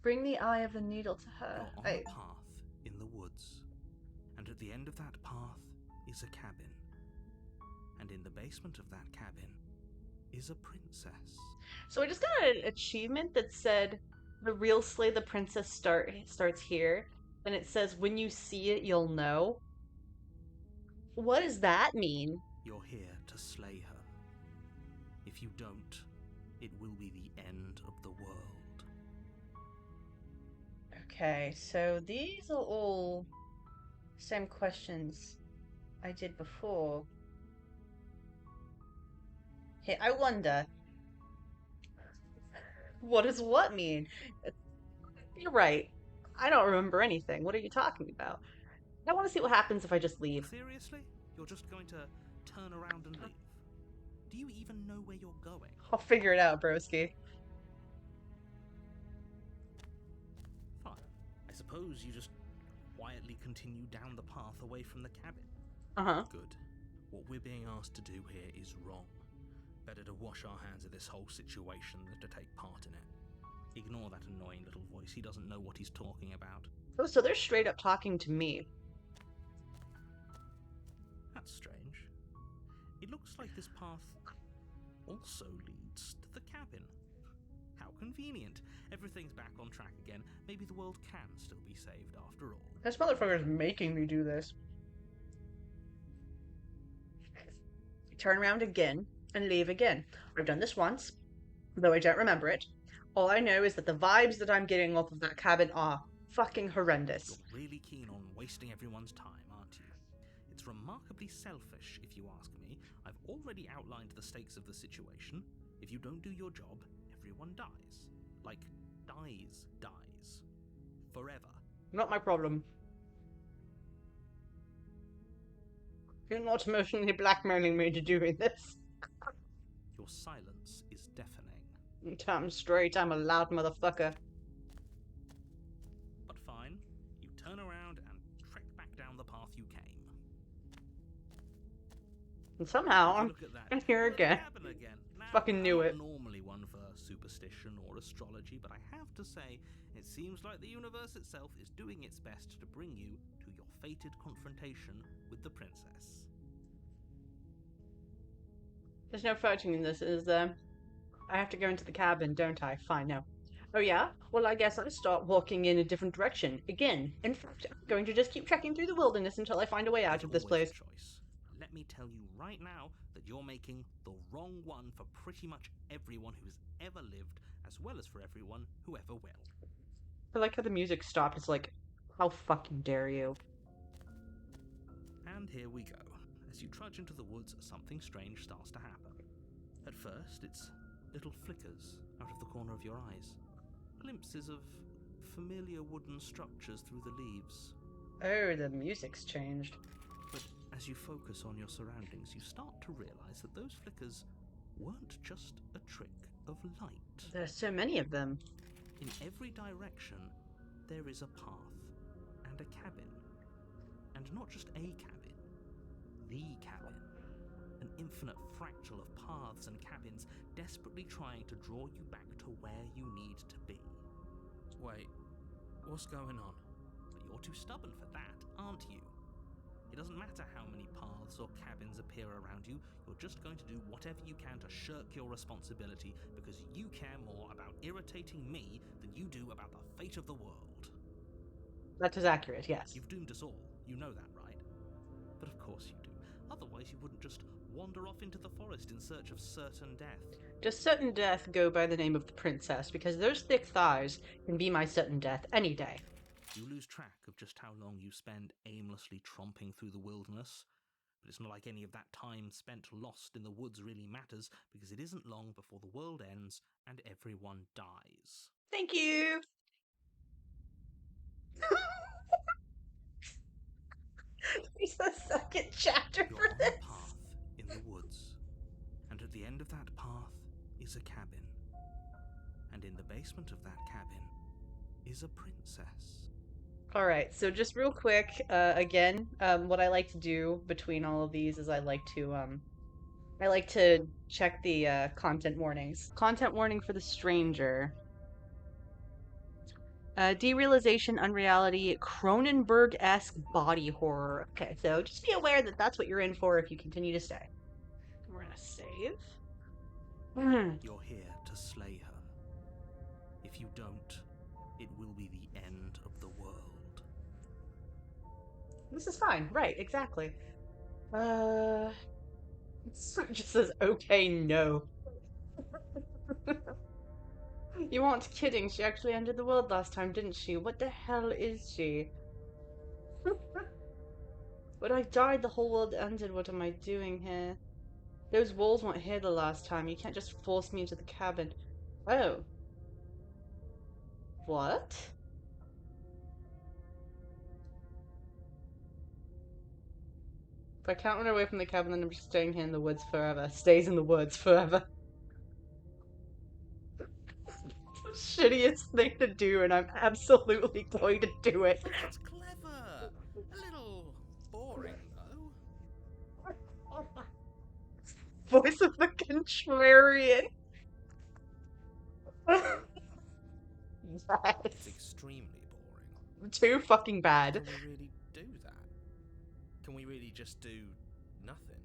Bring the eye of the needle to her. You're on a path in the woods, and at the end of that path is a cabin. And in the basement of that cabin is a princess. So I just got an achievement that said the real Slay the Princess starts here, and it says when you see it, you'll know. What does that mean? You're here to slay her. If you don't, it will be the end of the world. Okay, so these are all same questions I did before. Hey, I wonder, what does what mean? You're right. I don't remember anything. What are you talking about? I want to see what happens if I just leave. Seriously? You're just going to turn around and leave? Do you even know where you're going? I'll figure it out, broski. Fine. I suppose you just quietly continue down the path away from the cabin. Uh-huh. Good. What we're being asked to do here is wrong. Better to wash our hands of this whole situation than to take part in it. Ignore that annoying little voice. He doesn't know what he's talking about. Oh, so they're straight up talking to me. That's strange. It looks like this path also leads to the cabin. How convenient. Everything's back on track again. Maybe the world can still be saved after all. This motherfucker's making me do this. Turn around again and leave again. I've done this once, though I don't remember it. All I know is that the vibes that I'm getting off of that cabin are fucking horrendous. You're really keen on wasting everyone's time, aren't you? It's remarkably selfish, if you ask me. I've already outlined the stakes of the situation. If you don't do your job, everyone dies. Like, dies. Forever. Not my problem. You're not emotionally blackmailing me into doing this. Your silence is deafening. Damn straight, I'm a loud motherfucker. But fine, you turn around and trek back down the path you came. And somehow, Look at that. I'm here again. Now, Fucking knew it. I'm not normally one for superstition or astrology, but I have to say, it seems like the universe itself is doing its best to bring you to your fated confrontation with the princess. There's no fighting in this, is there? I have to go into the cabin, don't I? Fine, no. Oh yeah? Well, I guess I'll start walking in a different direction. Again. In fact, I'm going to just keep trekking through the wilderness until I find a way out of this place. Choice. Let me tell you right now that you're making the wrong one for pretty much everyone who's ever lived, as well as for everyone who ever will. I like how the music stopped. It's like, how fucking dare you? And here we go. As you trudge into the woods, something strange starts to happen. At first, it's little flickers out of the corner of your eyes. Glimpses of familiar wooden structures through the leaves. Oh, the music's changed. But as you focus on your surroundings, you start to realize that those flickers weren't just a trick of light. There's so many of them. In every direction, there is a path and a cabin. And not just a cabin, the cabin. An infinite fractal of paths and cabins desperately trying to draw you back to where you need to be. Wait, what's going on? But you're too stubborn for that, aren't you? It doesn't matter how many paths or cabins appear around you, you're just going to do whatever you can to shirk your responsibility because you care more about irritating me than you do about the fate of the world. That is accurate, yes. You've doomed us all, you know that, right? But of course you do. Otherwise you wouldn't just wander off into the forest in search of certain death. Does certain death go by the name of the princess? Because those thick thighs can be my certain death any day. You lose track of just how long you spend aimlessly tromping through the wilderness. But it's not like any of that time spent lost in the woods really matters, because it isn't long before the world ends and everyone dies. Thank you! It's the second chapter You're for on this. a path in the woods, and at the end of that path is a cabin. And in the basement of that cabin is a princess. Alright, so just real quick, again, what I like to do between all of these is I like to check the content warnings. Content warning for the stranger. Derealization, unreality, Cronenberg-esque body horror. Okay, so just be aware that that's what you're in for if you continue to stay. We're gonna save. You're here to slay her. If you don't, it will be the end of the world. This is fine. Right, exactly. It just says, okay, no. You aren't kidding. She actually ended the world last time, didn't she? What the hell is she? But I died, the whole world ended. What am I doing here? Those walls weren't here the last time. You can't just force me into the cabin. Oh. What? If I can't run away from the cabin, then I'm just staying here in the woods forever. Stays in the woods forever. It's the shittiest thing to do, and I'm absolutely going to do it. That's clever. A little boring, though. Voice of the contrarian. It's Yes. extremely boring. Too fucking bad. Can we really do that? Can we really just do nothing?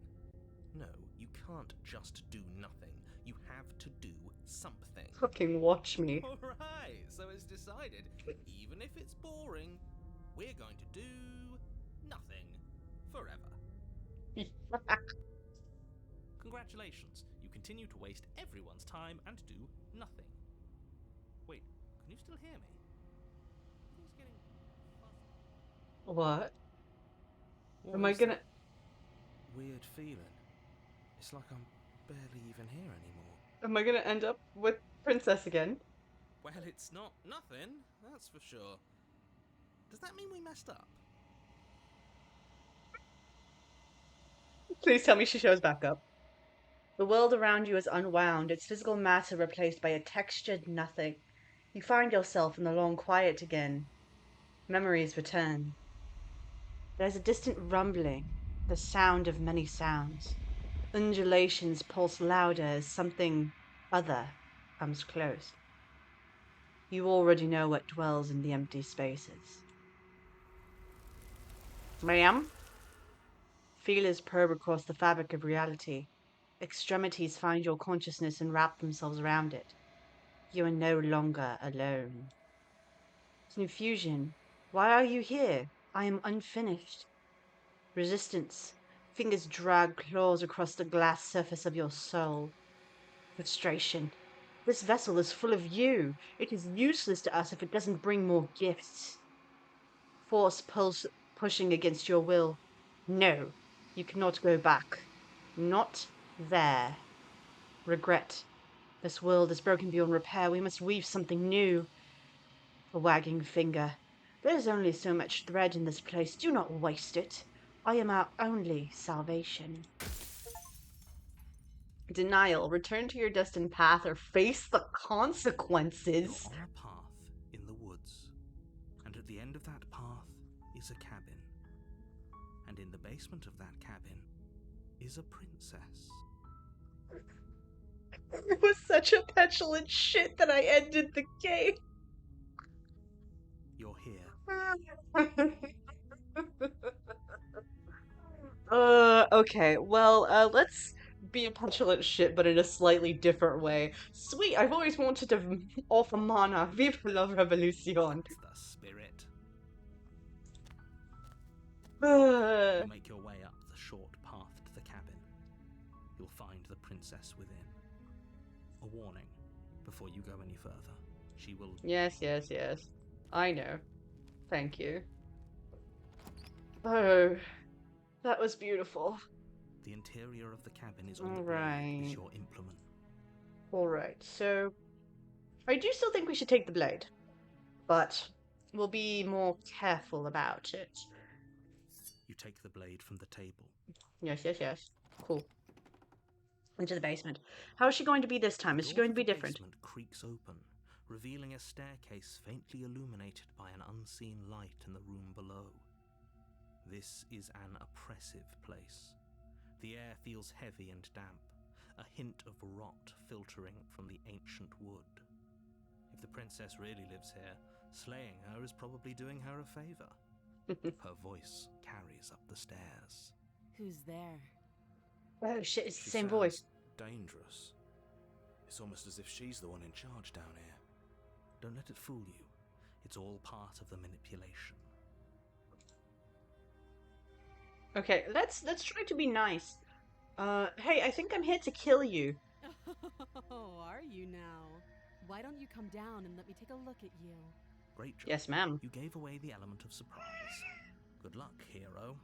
No, you can't just do nothing. You have to do something. Fucking watch me. Alright, so it's decided. Even if it's boring, we're going to do nothing forever. Congratulations, you continue to waste everyone's time and do nothing. Wait, can you still hear me? It's getting fuzzy. What? What Am I is gonna... that weird feeling? It's like I'm barely even here anymore. Am I gonna end up with Princess again? Well, it's not nothing, that's for sure. Does that mean we messed up? Please tell me she shows back up. The world around you is unwound, its physical matter replaced by a textured nothing. You find yourself in the long quiet again. Memories return. There's a distant rumbling, the sound of many sounds. Undulations pulse louder as something other comes close. You already know what dwells in the empty spaces. Ma'am? Feelers probe across the fabric of reality. Extremities find your consciousness and wrap themselves around it. You are no longer alone. Confusion. Why are you here? I am unfinished. Resistance. Fingers drag claws across the glass surface of your soul. Frustration. This vessel is full of you. It is useless to us if it doesn't bring more gifts. Force pushing against your will. No, you cannot go back. Not there. Regret. This world is broken beyond repair. We must weave something new. A wagging finger. There is only so much thread in this place. Do not waste it. I am our only salvation. Denial. Return to your destined path or face the consequences. You're on a path in the woods, and at the end of that path is a cabin. And in the basement of that cabin is a princess. It was such a petulant shit that I ended the game. You're here. Okay, well, let's be a petulant shit, but in a slightly different way. Sweet, I've always wanted to offer mana. Vive la revolution. That's the spirit. Uh, You make your way up the short path to the cabin. You'll find the princess within. A warning, before you go any further. She will... yes. I know. Thank you. Oh, that was beautiful. The interior of the cabin is on the Alright. blade as your implement. Alright, so I do still think we should take the blade, but we'll be more careful about it. You take the blade from the table. Yes. Cool. Into the basement. How is she going to be this time? Is she The door going to be the different? basement creaks open, revealing a staircase faintly illuminated by an unseen light in the room below. This is an oppressive place. The air feels heavy and damp, a hint of rot filtering from the ancient wood. If the princess really lives here, Slaying her is probably doing her a favor. Her voice carries up the stairs. Who's there? Oh shit, it's the She same sounds voice. dangerous. It's almost as if she's the one in charge down here. Don't let it fool you. It's all part of the manipulation. Okay, let's try to be nice. Hey, I think I'm here to kill you. Oh, are you now? Why don't you come down and let me take a look at you? Great job. Yes, ma'am. You gave away the element of surprise. Good luck, hero.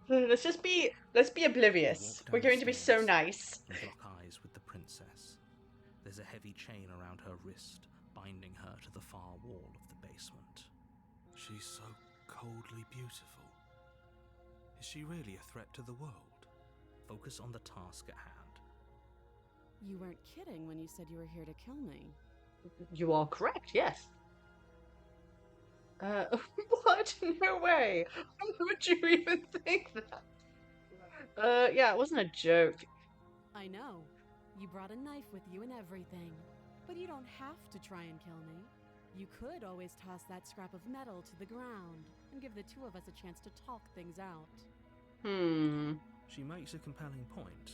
Let's be oblivious. We're going to be so nice. And lock eyes with the princess. There's a heavy chain around her wrist, binding her to the far wall of the basement. She's so coldly beautiful. Is she really a threat to the world? Focus on the task at hand. You weren't kidding when you said you were here to kill me. You are correct, yes. What? No way. How would you even think that? Yeah, it wasn't a joke. I know. You brought a knife with you and everything. But you don't have to try and kill me. You could always toss that scrap of metal to the ground and give the two of us a chance to talk things out. She makes a compelling point.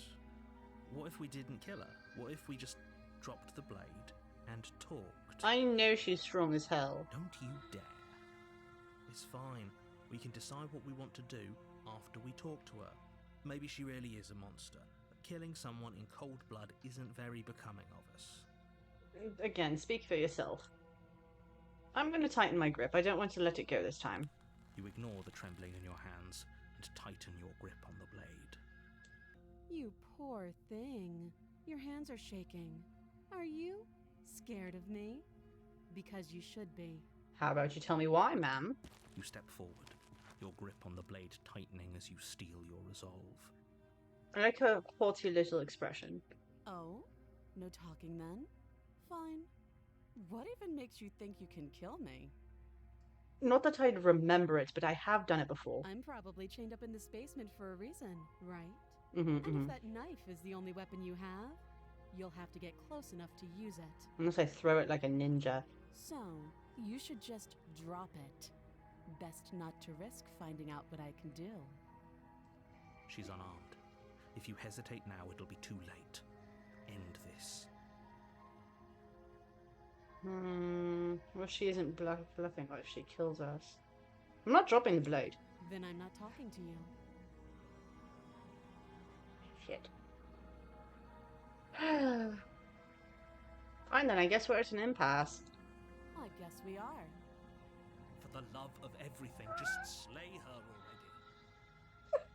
What if we didn't kill her? What if we just dropped the blade and talked? I know she's strong as hell. Don't you dare. It's fine. We can decide what we want to do after we talk to her. Maybe she really is a monster. But killing someone in cold blood isn't very becoming of us. Again, speak for yourself. I'm going to tighten my grip. I don't want to let it go this time. You ignore the trembling in your hands and tighten your grip on the blade. You poor thing. Your hands are shaking. Are you scared of me? Because you should be. How about you tell me why, ma'am? You step forward, your grip on the blade tightening as you steel your resolve. I like her haughty little expression. Oh? No talking then? Fine. What even makes you think you can kill me? Not that I'd remember it, but I have done it before. I'm probably chained up in this basement for a reason, right? Mm-hmm, And if that knife is the only weapon you have, you'll have to get close enough to use it. Unless I throw it like a ninja. So, you should just drop it. Best not to risk finding out what I can do. She's unarmed. If you hesitate now, it'll be too late. End this. Well, she isn't bluffing. What if she kills us? I'm not dropping the blade. Then I'm not talking to you. Shit. Fine then, I guess we're at an impasse. I guess we are. For the love of everything, just slay her already.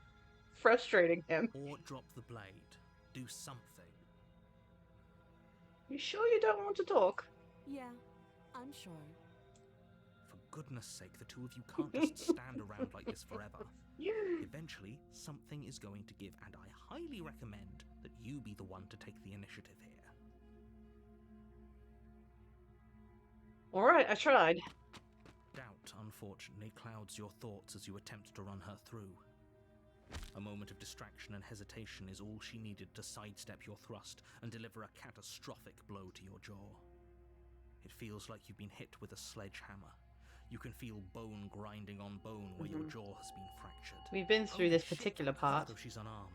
Frustrating him. Or drop the blade. Do something. You sure you don't want to talk? Yeah, I'm sure. For goodness sake, the two of you can't just stand around like this forever. Eventually, something is going to give, and I highly recommend that you be the one to take the initiative here. Alright, I tried. Doubt, unfortunately, clouds your thoughts as you attempt to run her through. A moment of distraction and hesitation is all she needed to sidestep your thrust and deliver a catastrophic blow to your jaw. It feels like you've been hit with a sledgehammer. You can feel bone grinding on bone where your jaw has been fractured. We've been through this particular part. Although she's unarmed,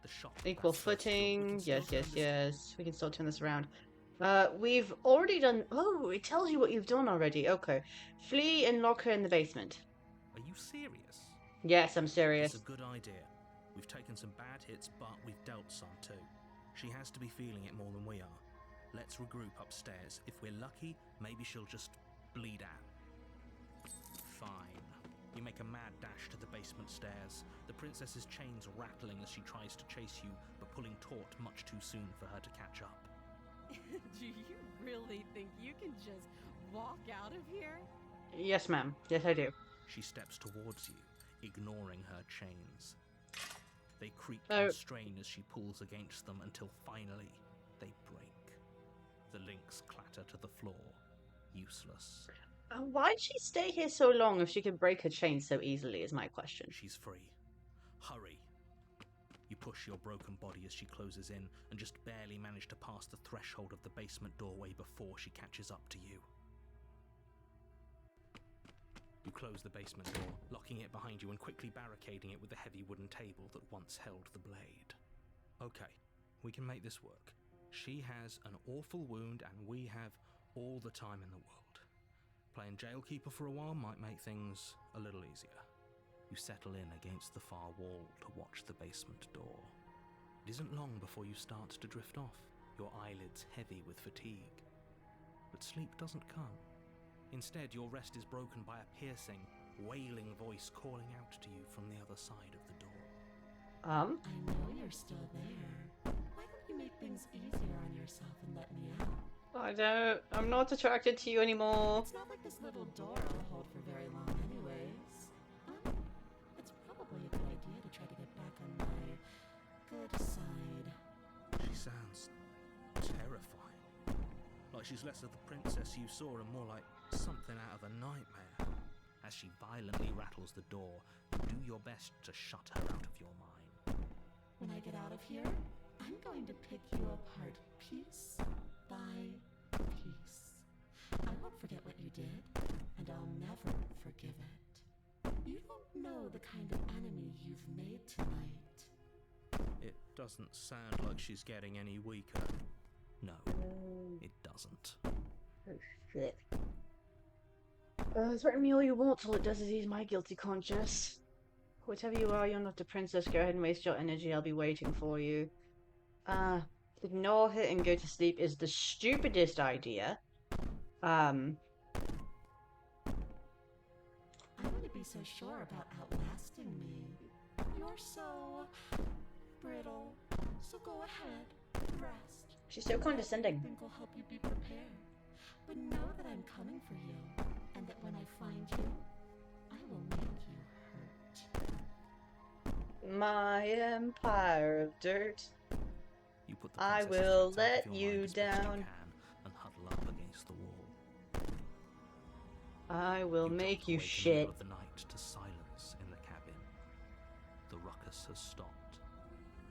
the shock of Equal that first jolt, we footing. can still Yes, yes, turn this- yes. We can still turn this around. We've already done... Oh, it tells you what you've done already. Okay. Flee and lock her in the basement. Are you serious? Yes, I'm serious. It's a good idea. We've taken some bad hits, but we've dealt some too. She has to be feeling it more than we are. Let's regroup upstairs. If we're lucky, maybe she'll just bleed out. Fine. You make a mad dash to the basement stairs, the princess's chains rattling as she tries to chase you, but pulling taut much too soon for her to catch up. Do you really think you can just walk out of here? Yes, ma'am. Yes, I do. She steps towards you, ignoring her chains. They creak Oh. and strain as she pulls against them until finally they break. The links clatter to the floor, useless. Why'd she stay here so long if she could break her chain so easily, is my question. She's free. Hurry. You push your broken body as she closes in and just barely manage to pass the threshold of the basement doorway before she catches up to you. close the basement door, locking it behind you and quickly barricading it with the heavy wooden table that once held the blade. Okay, we can make this work. She has an awful wound and we have all the time in the world. Playing jailkeeper for a while might make things a little easier. You settle in against the far wall to watch the basement door. It isn't long before you start to drift off, your eyelids heavy with fatigue. But sleep doesn't come. Instead, your rest is broken by a piercing, wailing voice calling out to you from the other side of the door. I know you're still there. Why don't you make things easier on yourself and let me out? I'm not attracted to you anymore. It's not like this little door will hold for very long anyways. It's probably a good idea to try to get back on my good side. She sounds terrifying. Like she's less of the princess you saw and more like something out of a nightmare. As she violently rattles the door, you do your best to shut her out of your mind. When I get out of here, I'm going to pick you apart piece by piece. I won't forget what you did, and I'll never forgive it. You don't know the kind of enemy you've made tonight. It doesn't sound like she's getting any weaker. No, it doesn't. Oh, shit. Threaten me all you want, all it does is ease my guilty conscience. Whatever you are, you're not a princess. Go ahead and waste your energy. I'll be waiting for you. Ignore her and go to sleep is the stupidest idea. I wouldn't be so sure about outlasting me. You're so brittle. So go ahead, rest. She's so condescending. I think will help you be prepared. But know that I'm coming for you, and that when I find you, I will make you hurt. My empire of dirt. You put the I princess's will threats out let of your you mind as best you down. can and huddle up against the wall. I will You make drop you awake in the shit. middle of the night to silence in the cabin. The ruckus has stopped,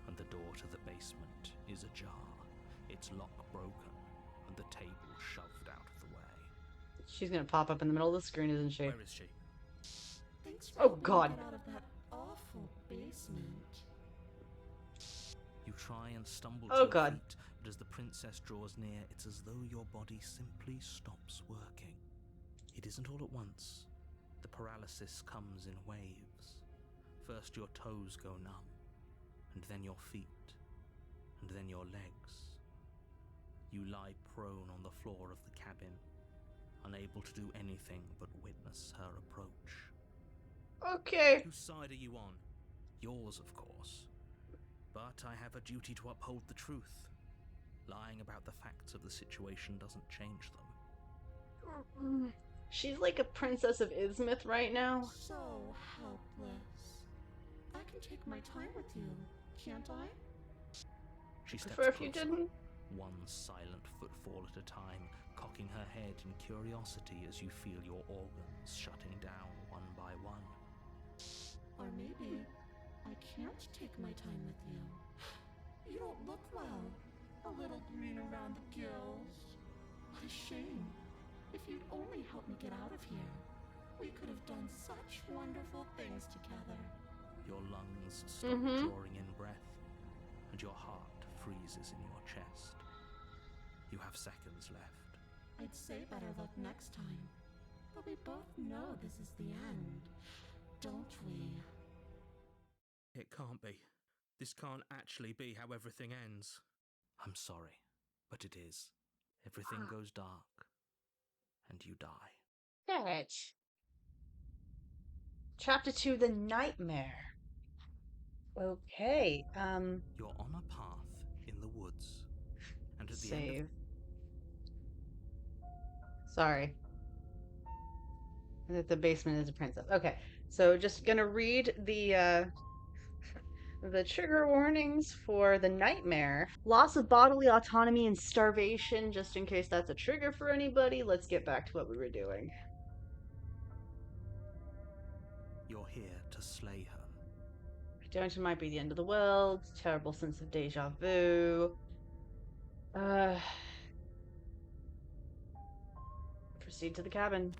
and the door to the basement is ajar, its lock broken, and the table shoved out of the way. She's gonna pop up in the middle of the screen, isn't she? Where is she? Thanks for Oh, helping me God. get out of that awful basement. You try and stumble Oh, to your God. feet, but as the princess draws near, it's as though your body simply stops working. It isn't all at once. The paralysis comes in waves. First your toes go numb, and then your feet, and then your legs. You lie prone on the floor of the cabin, unable to do anything but witness her approach. Okay. Whose side are you on? Yours, of course. But I have a duty to uphold the truth. Lying about the facts of the situation doesn't change them. She's like a princess of Izmith right now. So helpless. I can take my time with you, can't I? She steps Prefer if you closer, didn't. one silent footfall at a time, cocking her head in curiosity as you feel your organs shutting down one by one. Or maybe I can't take my time with you. You don't look well. A little green around the gills. What a shame. If you'd only helped me get out of here, we could have done such wonderful things together. Your lungs stop drawing in breath, and your heart freezes in your chest. You have seconds left. I'd say better luck next time. But we both know this is the end, don't we? It can't be. This can't actually be how everything ends. I'm sorry, but it is. Everything goes dark, and you die. Bitch. Chapter 2, The Nightmare. Okay, You're on a path in the woods, and at the end save. Sorry. That the basement is a princess. Okay, so just gonna read the trigger warnings for the nightmare. Loss of bodily autonomy and starvation, just in case that's a trigger for anybody. Let's get back to what we were doing. you're here to slay her. Don't it might be the end of the world. Terrible sense of deja vu. Proceed to the cabin.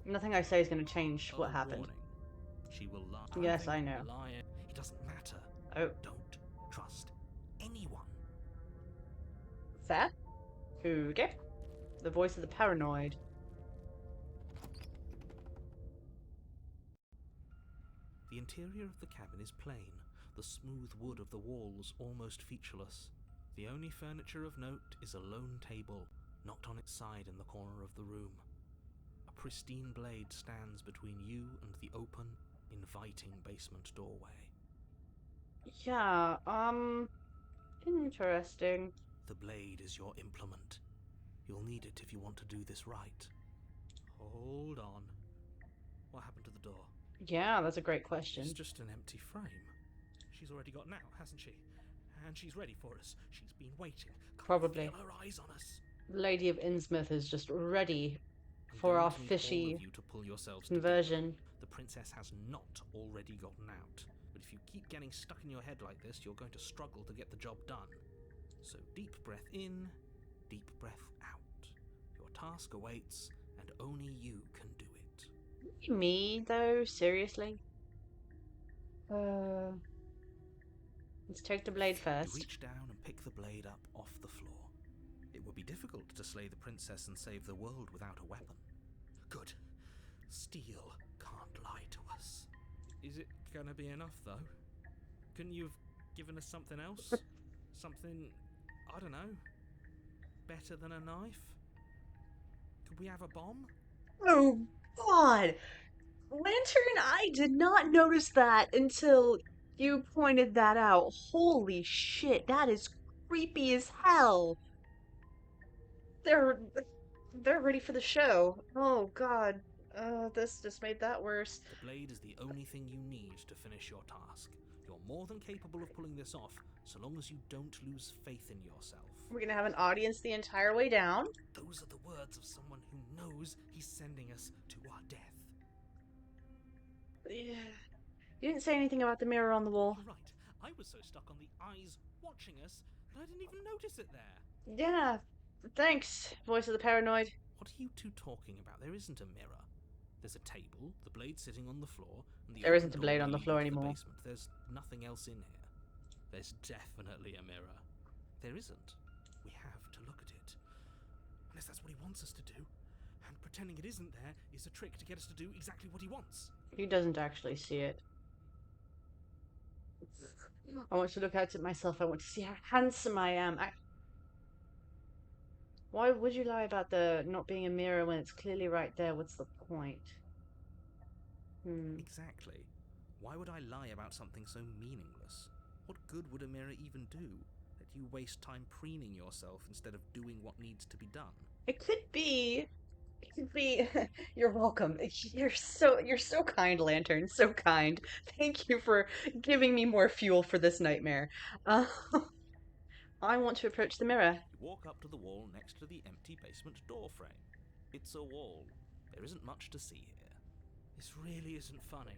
Nothing I say is going to change what happened. Warning. She will lie. Yes, I know. Lie. It doesn't matter. Oh, Don't trust anyone. fair? Okay. The voice of the paranoid. The interior of the cabin is plain, the smooth wood of the walls almost featureless. The only furniture of note is a lone table, knocked on its side in the corner of the room. A pristine blade stands between you and the open, inviting basement doorway. Yeah, interesting. The blade is your implement. You'll need it if you want to do this right. Hold on. What happened to the door? Yeah, that's a great question. It's just an empty frame. She's already got out, hasn't she? And she's ready for us. She's been waiting. Probably. Feel her eyes on us. The Lady of Innsmouth is just ready for our fishy you to pull yourselves conversion. Together. The princess has not already gotten out. But if you keep getting stuck in your head like this, you're going to struggle to get the job done. So deep breath in, deep breath out. Your task awaits, and only you can do it. Me, though? Seriously? Let's take the blade first. You reach down and pick the blade up off the floor. It would be difficult to slay the princess and save the world without a weapon. Good. Steel can't lie to us. Is it gonna be enough, though? Couldn't you have given us something else? Something, I don't know, better than a knife? Could we have a bomb? Oh, God! Lantern, I did not notice that until you pointed that out. Holy shit, that is creepy as hell. They're ready for the show. Oh, God. This just made that worse. The blade is the only thing you need to finish your task. You're more than capable of pulling this off, so long as you don't lose faith in yourself. We're gonna have an audience the entire way down. Those are the words of someone who knows he's sending us to our death. Yeah. You didn't say anything about the mirror on the wall. You're right. I was so stuck on the eyes watching us that I didn't even notice it there. Yeah. Thanks, voice of the paranoid. What are you two talking about? There isn't a mirror. There's a table, the blade sitting on the floor, and the There isn't a blade on the floor anymore. Basement. There's nothing else in here. There's definitely a mirror. There isn't. We have to look at it. Unless that's what he wants us to do. And pretending it isn't there is a trick to get us to do exactly what he wants. He doesn't actually see it. I want to look at it myself. I want to see how handsome I am. Why would you lie about the not being a mirror when it's clearly right there? What's the point? Exactly. Why would I lie about something so meaningless? What good would a mirror even do? That you waste time preening yourself instead of doing what needs to be done. It could be. You're welcome. You're so kind, Lantern. So kind. Thank you for giving me more fuel for this nightmare. I want to approach the mirror. You walk up to the wall next to the empty basement door frame. It's a wall. There isn't much to see here. This really isn't funny.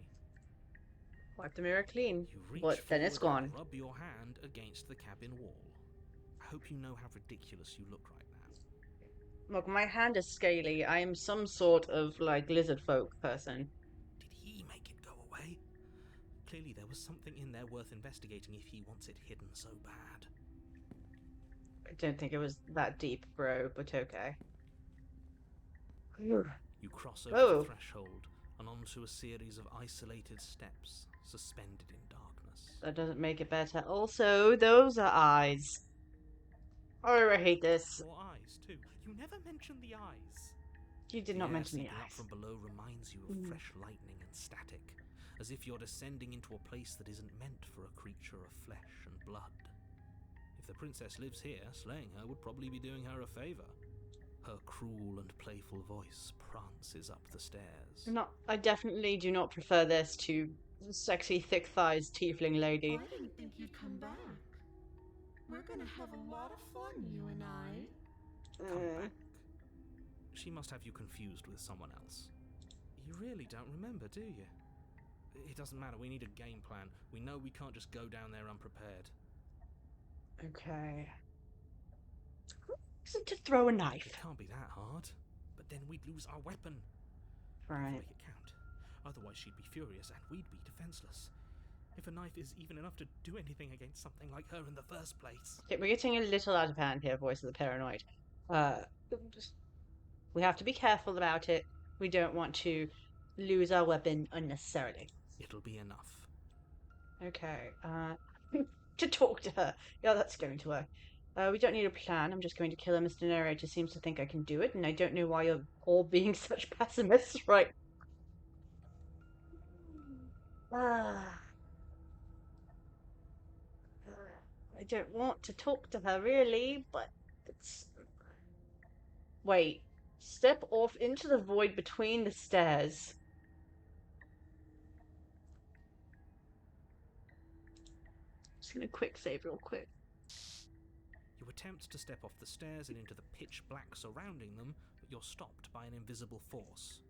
Wipe the mirror clean. You reach But then it's forward gone. and rub your hand against the cabin wall. I hope you know how ridiculous you look right now. Look, my hand is scaly. I am some sort of, like, lizard folk person. Did he make it go away? Clearly there was something in there worth investigating if he wants it hidden so bad. I don't think it was that deep, bro, but okay. You cross over Oh. the threshold and onto a series of isolated steps suspended in darkness. That doesn't make it better. Also, those are eyes. Oh, I hate this. Your eyes, too. You never mentioned the eyes. You did not mention the Seeping up eyes. from below reminds you of fresh lightning and static, as if you're descending into a place that isn't meant for a creature of flesh and blood. If the princess lives here, slaying her would probably be doing her a favor. Her cruel and playful voice prances up the stairs. No, I definitely do not prefer this to sexy, thick-thighs tiefling lady. I didn't think you'd come back. We're gonna have a lot of fun, you and I. Come back. She must have you confused with someone else. You really don't remember, do you? It doesn't matter, we need a game plan. We know we can't just go down there unprepared. Okay. Isn't to throw a knife? It can't be that hard. But then we'd lose our weapon. Right. Make it count. Otherwise she'd be furious and we'd be defenseless. If a knife is even enough to do anything against something like her in the first place. Okay, we're getting a little out of hand here, voice of the paranoid. We have to be careful about it. We don't want to lose our weapon unnecessarily. It'll be enough. Okay, to talk to her. Yeah, that's going to work. We don't need a plan. I'm just going to kill her. Mr. Narrator seems to think I can do it, and I don't know why you're all being such pessimists, right? Ah. I don't want to talk to her, really, but it's... Wait. Step off into the void between the stairs. Just gonna quick save real quick. You attempt to step off the stairs and into the pitch black surrounding them, but you're stopped by an invisible force.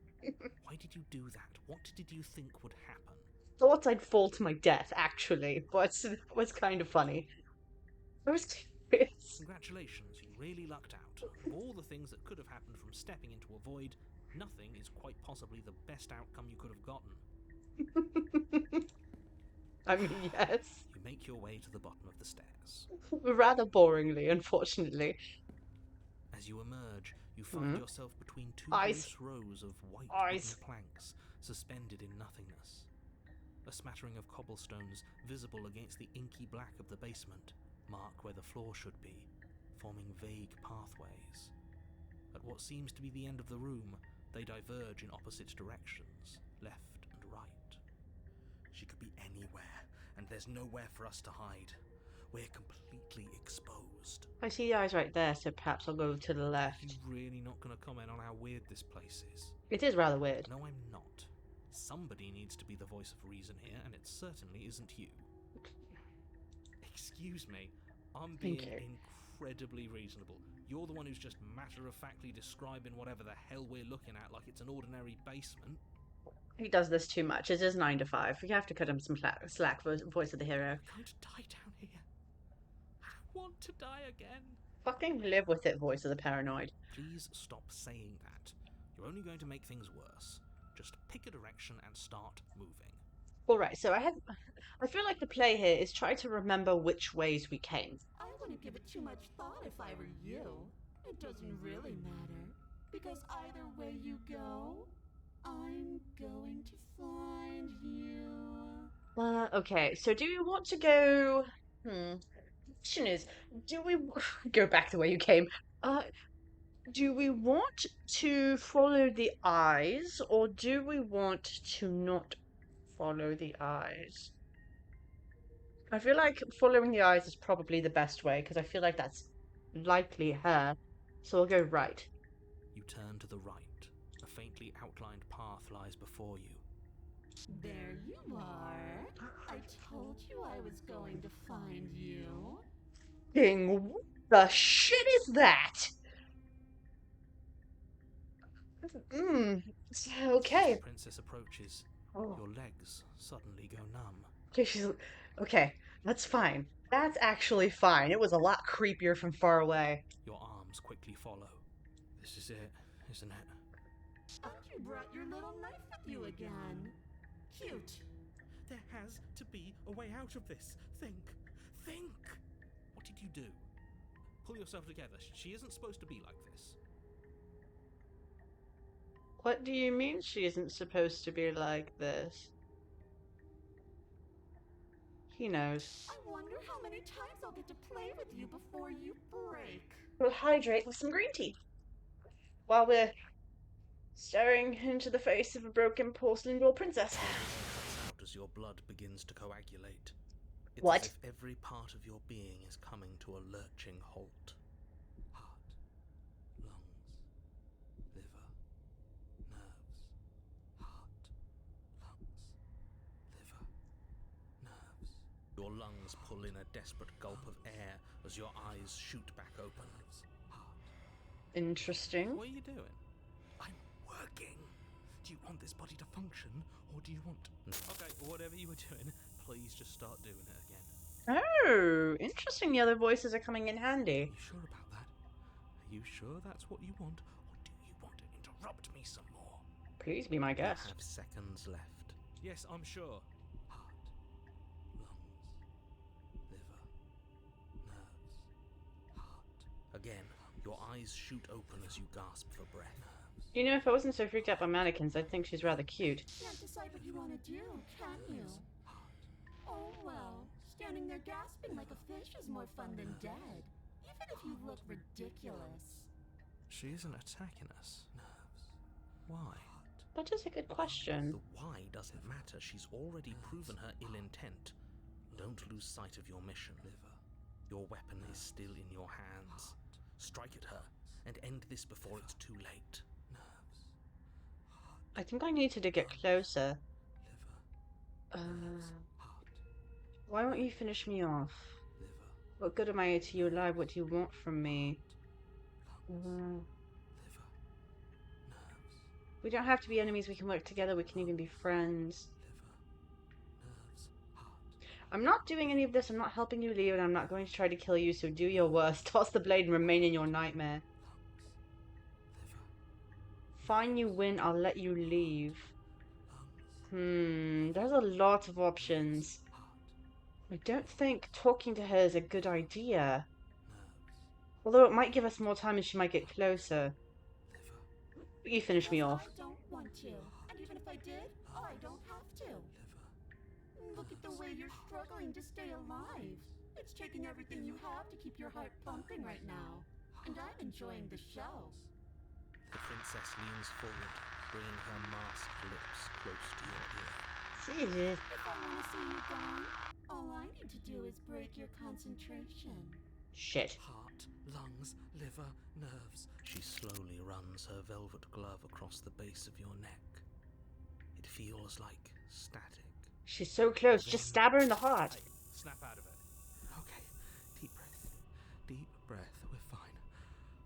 Why did you do that? What did you think would happen? Thought I'd fall to my death, actually, but it was kind of funny. I was curious. Congratulations, you really lucked out. Of all the things that could have happened from stepping into a void, nothing is quite possibly the best outcome you could have gotten. I mean, yes. You make your way to the bottom of the stairs. Rather boringly, unfortunately. As you emerge, you find yourself between two Eyes. gross rows of white Eyes. wooden planks, suspended in nothingness. A smattering of cobblestones visible against the inky black of the basement mark where the floor should be, forming vague pathways. At what seems to be the end of the room, they diverge in opposite directions, left and right. She could be anywhere, and there's nowhere for us to hide. We're completely exposed. I see the eyes right there, so perhaps I'll go to the left. You're really not going to comment on how weird this place is? It is rather weird. No, I'm not. Somebody needs to be the voice of reason here, and it certainly isn't you. Excuse me, I'm being incredibly reasonable. You're the one who's just matter-of-factly describing whatever the hell we're looking at like it's an ordinary basement. He does this too much. It is 9 to 5. We have to cut him some slack for voice of the hero. I'm going to die down here. I don't want to die again. Fucking live with it, voice of the paranoid. Please stop saying that. You're only going to make things worse. Just pick a direction and start moving. Alright, so I feel like the play here is try to remember which ways we came. I wouldn't give it too much thought if I were you. It doesn't really matter, because either way you go, I'm going to find you. Okay, so do you want to go... The question is, do we... Go back the way you came. Do we want to follow the eyes, or do we want to not follow the eyes? I feel like following the eyes is probably the best way, because I feel like that's likely her. So I'll go right. You turn to the right. A faintly outlined path lies before you. There you are. I told you I was going to find you. Ding, what the shit is that? Okay. The princess approaches. Oh. Your legs suddenly go numb. Okay, okay, that's fine. That's actually fine. It was a lot creepier from far away. Your arms quickly follow. This is it, isn't it? And you brought your little knife with you again. Cute. There has to be a way out of this. Think. What did you do? Pull yourself together. She isn't supposed to be like this. What do you mean she isn't supposed to be like this? He knows. I wonder how many times I'll get to play with you before you break. We'll hydrate with some green tea. While we're staring into the face of a broken porcelain doll princess. Out as your blood begins to coagulate. It's What? as if every part of your being is coming to a lurching halt. Heart, lungs, liver, nerves. Heart, lungs, liver, nerves. Your lungs pull in a desperate gulp of air as your eyes shoot back open. Heart. Interesting. What are you doing? I'm working. Do you want this body to function, or do you want... Okay, whatever you were doing, please just start doing it again. Oh, interesting. The other voices are coming in handy. Are you sure about that? Are you sure that's what you want, or do you want to interrupt me some more? Please be my You guest. have seconds left. Yes, I'm sure. Heart, lungs, liver, nerves, heart. Again, your eyes shoot open as you gasp for breath. You know, if I wasn't so freaked out by mannequins, I'd think she's rather cute. Can't decide what you want to do, can you? Oh well, standing there gasping like a fish is more fun than dead, even if you look ridiculous. She isn't attacking us. Why? That is a good question. The why doesn't matter. She's already proven her ill intent. Don't lose sight of your mission. Your weapon is still in your hands. Strike at her and end this before it's too late. I think I needed to get closer. Why won't you finish me off? What good am I to you alive? What do you want from me? We don't have to be enemies. We can work together. We can even be friends. I'm not doing any of this. I'm not helping you leave, and I'm not going to try to kill you, so do your worst. Toss the blade and remain in your nightmare. Fine, you win. I'll let you leave. There's a lot of options. I don't think talking to her is a good idea. Although it might give us more time and she might get closer. You finish me off. I don't want to, and even if I did, I don't have to. Look at the way you're struggling to stay alive. It's taking everything you have to keep your heart pumping right now. And I'm enjoying the show. The princess leans forward, bringing her masked lips close to your ear. Jesus. If I want to see you gone, all I need to do is break your concentration. Shit. Heart, lungs, liver, nerves. She slowly runs her velvet glove across the base of your neck. It feels like static. She's so close. Just stab her in the heart. Hey, snap out of it. Okay, deep breath. Deep breath. We're fine.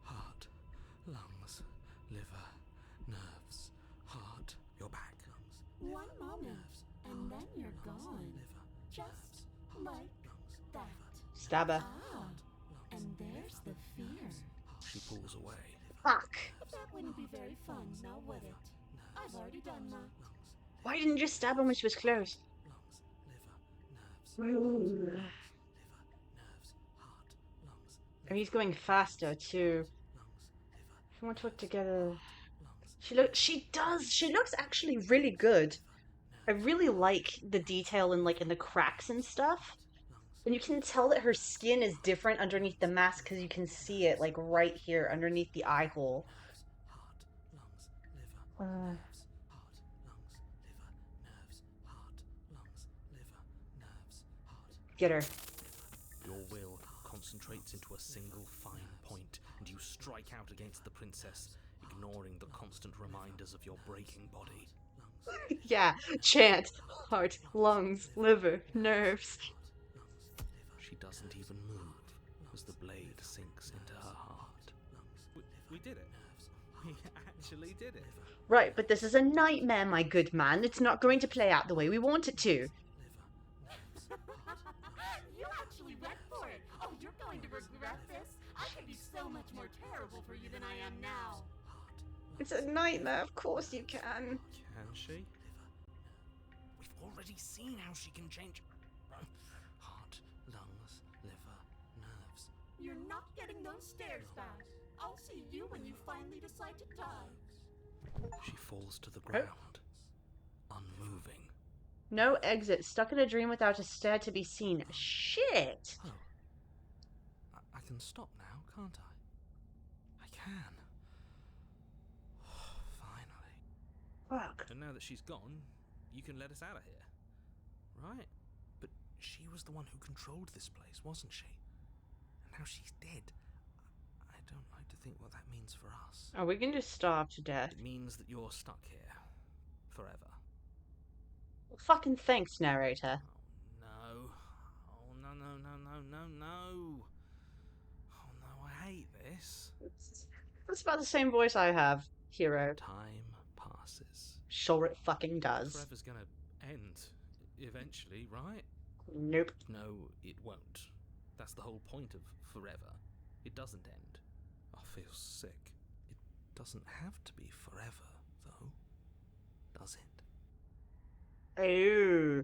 Heart, lungs, liver, nerves, heart. You're back. One moment, and then you're gone. Just like that. Stab her. Ah, and there's the fear. She pulls away. Fuck. But that wouldn't be very fun, now would it? I've already done that. Why didn't you just stab him when she was close? And he's going faster too. If we want to work together. She looks actually really good. I really like the detail in the cracks and stuff. And you can tell that her skin is different underneath the mask because you can see it right here underneath the eye hole. Get her. Your will concentrates into a single fine point, and you strike out against the princess, ignoring the constant reminders of your breaking body. Yeah, chant, heart, lungs, liver, nerves. She doesn't even move as the blade sinks into her heart. We did it. We actually did it. Right, but this is a nightmare, my good man. It's not going to play out the way we want it to. You actually went for it. Oh, you're going to regret this. I can be so much more terrible for you than I am now. It's a nightmare, of course you can. Can she? We've already seen how she can change heart, lungs, liver, nerves. You're not getting those stairs back. I'll see you when you finally decide to die. She falls to the ground, unmoving. No exit. Stuck in a dream without a stair to be seen. Shit! Oh. I can stop now, can't I? I can. Finally. Fuck. And now that she's gone, you can let us out of here. Right? But she was the one who controlled this place, wasn't she? And now she's dead. I don't like to think what that means for us. Are we going to starve to death? It means that you're stuck here. Forever. Well, fucking thanks, narrator. Oh, no. Oh, no, no, no, no, no, no. Oh, no, I hate this. That's about the same voice I have, hero. Time passes. Sure it fucking does. Forever's gonna end eventually, right? Nope. No, it won't. That's the whole point of forever. It doesn't end. I feel sick. It doesn't have to be forever, though. Oh,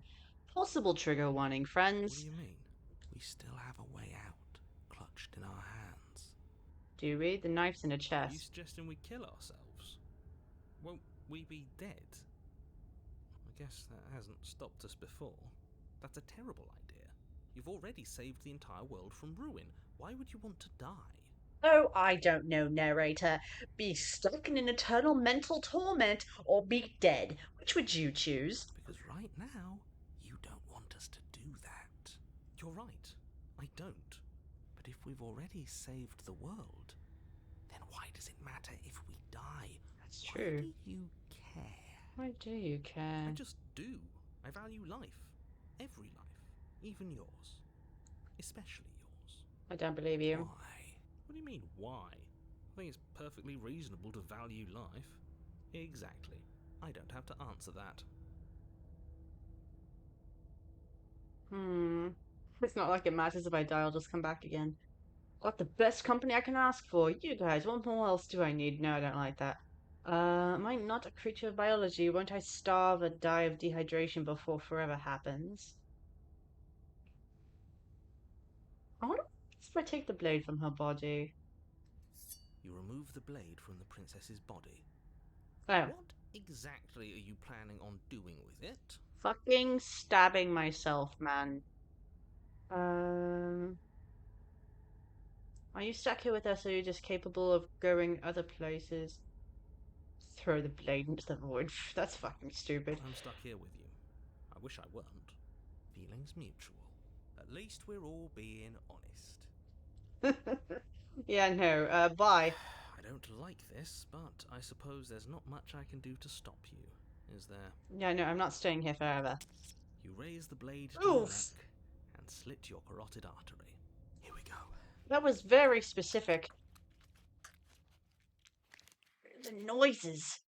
possible trigger warning, What do friends. you mean? We still have a way out, clutched in our hands. Do you read? The knife's in a Are you chest. suggesting we kill ourselves? Won't we be dead? I guess that hasn't stopped us before. That's a terrible idea. You've already saved the entire world from ruin. Why would you want to die? Oh, I don't know, narrator. Be stuck in an eternal mental torment or be dead. Which would you choose? Because right now, you don't want us to do that. You're right, I don't. But if we've already saved the world, then why does it matter if we die? That's Why true. do you care? Why do you care? I just do. I value life. Every life. Even yours. Especially yours. I don't believe you. Why? What do you mean, why? I think it's perfectly reasonable to value life. Exactly. I don't have to answer that. It's not like it matters if I die, I'll just come back again. Got the best company I can ask for. You guys, what more else do I need? No, I don't like that. Am I not a creature of biology? Won't I starve or die of dehydration before forever happens? I wonder if I take the blade from her body. You remove the blade from the princess's body. Oh, What exactly are you planning on doing with it? fucking stabbing myself, man. Um, are you stuck here with us or are you just capable of going other places? Throw the blade into the void. That's fucking stupid. I'm stuck here with you. I wish I weren't. Feelings mutual. At least we're all being honest. Yeah, no, bye. I don't like this, but I suppose there's not much I can do to stop you, is there? Yeah, no, I'm not staying here forever. You raise the blade to your Oof! neck and slit your carotid artery. Here we go. That was very specific. The noises.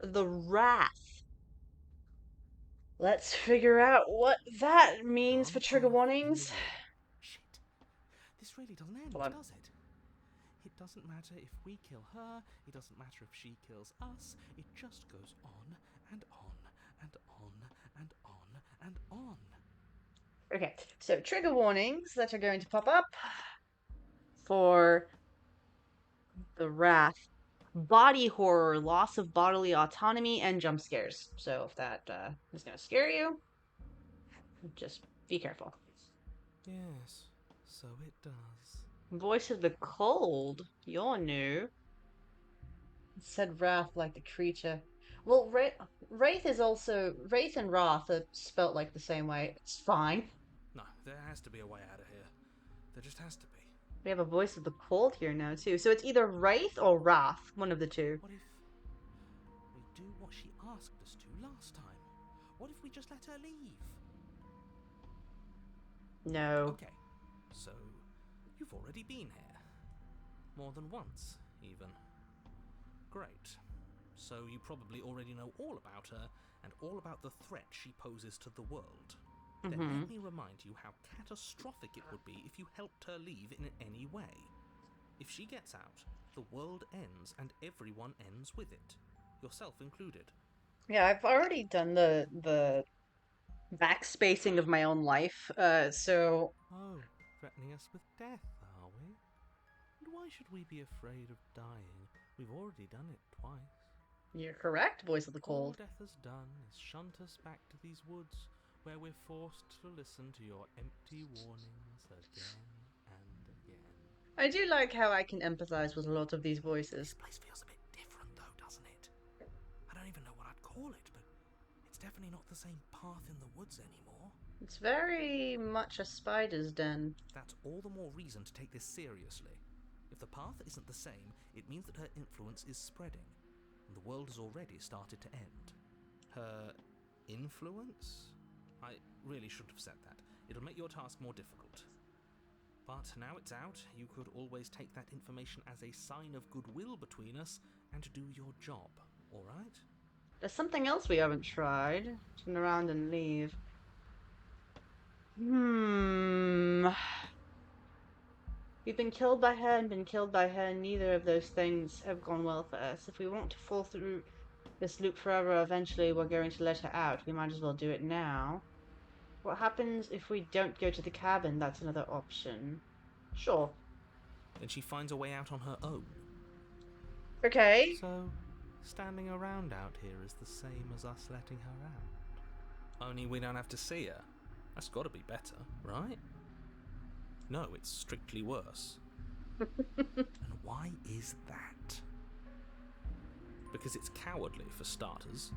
The wrath. Let's figure out what that means for One trigger path in the warnings. wall. Shit. This really doesn't end, Hold on. does it? It doesn't matter if we kill her, it doesn't matter if she kills us, it just goes on and on and on and on and on. Okay, so trigger warnings that are going to pop up for the wrath. Body horror, loss of bodily autonomy, and jump scares. So if that is going to scare you, just be careful. Yes, so it does. Voice of the cold. You're new. It said wrath like the creature. Well, Wraith is also Wraith and Wrath are spelt like the same way. It's fine. No, there has to be a way out of here. There just has to be. We have a voice of the cold here now too, so it's either Wraith or Wrath, one of the two. What if we do what she asked us to last time? What if we just let her leave? No. Okay, so you've already been here. More than once, even. Great. So you probably already know all about her and all about the threat she poses to the world. Then let me remind you how catastrophic it would be if you helped her leave in any way. If she gets out, the world ends and everyone ends with it, yourself included. Yeah, I've already done the backspacing of my own life. So Oh, threatening us with death, are we? And why should we be afraid of dying? We've already done it twice. you're correct, voice of the All cold. death has done is shunt us back to these woods where we're forced to listen to your empty warnings again and again. I do like how I can empathize with a lot of these voices. This place feels a bit different though, doesn't it? I don't even know what I'd call it, but it's definitely not the same path in the woods anymore. It's very much a spider's den. That's all the more reason to take this seriously. If the path isn't the same, it means that her influence is spreading, and the world has already started to end. Her influence? I really shouldn't have said that. It'll make your task more difficult. But now it's out, you could always take that information as a sign of goodwill between us and do your job, alright? There's something else we haven't tried. Turn around and leave. We've been killed by her and been killed by her, and neither of those things have gone well for us. If we want to fall through this loop forever, eventually we're going to let her out. We might as well do it now. What happens if we don't go to the cabin? That's another option. Sure. Then she finds a way out on her own. Okay. So, standing around out here is the same as us letting her out. Only we don't have to see her. That's gotta be better, right? No, it's strictly worse. And why is that? Because it's cowardly, for starters,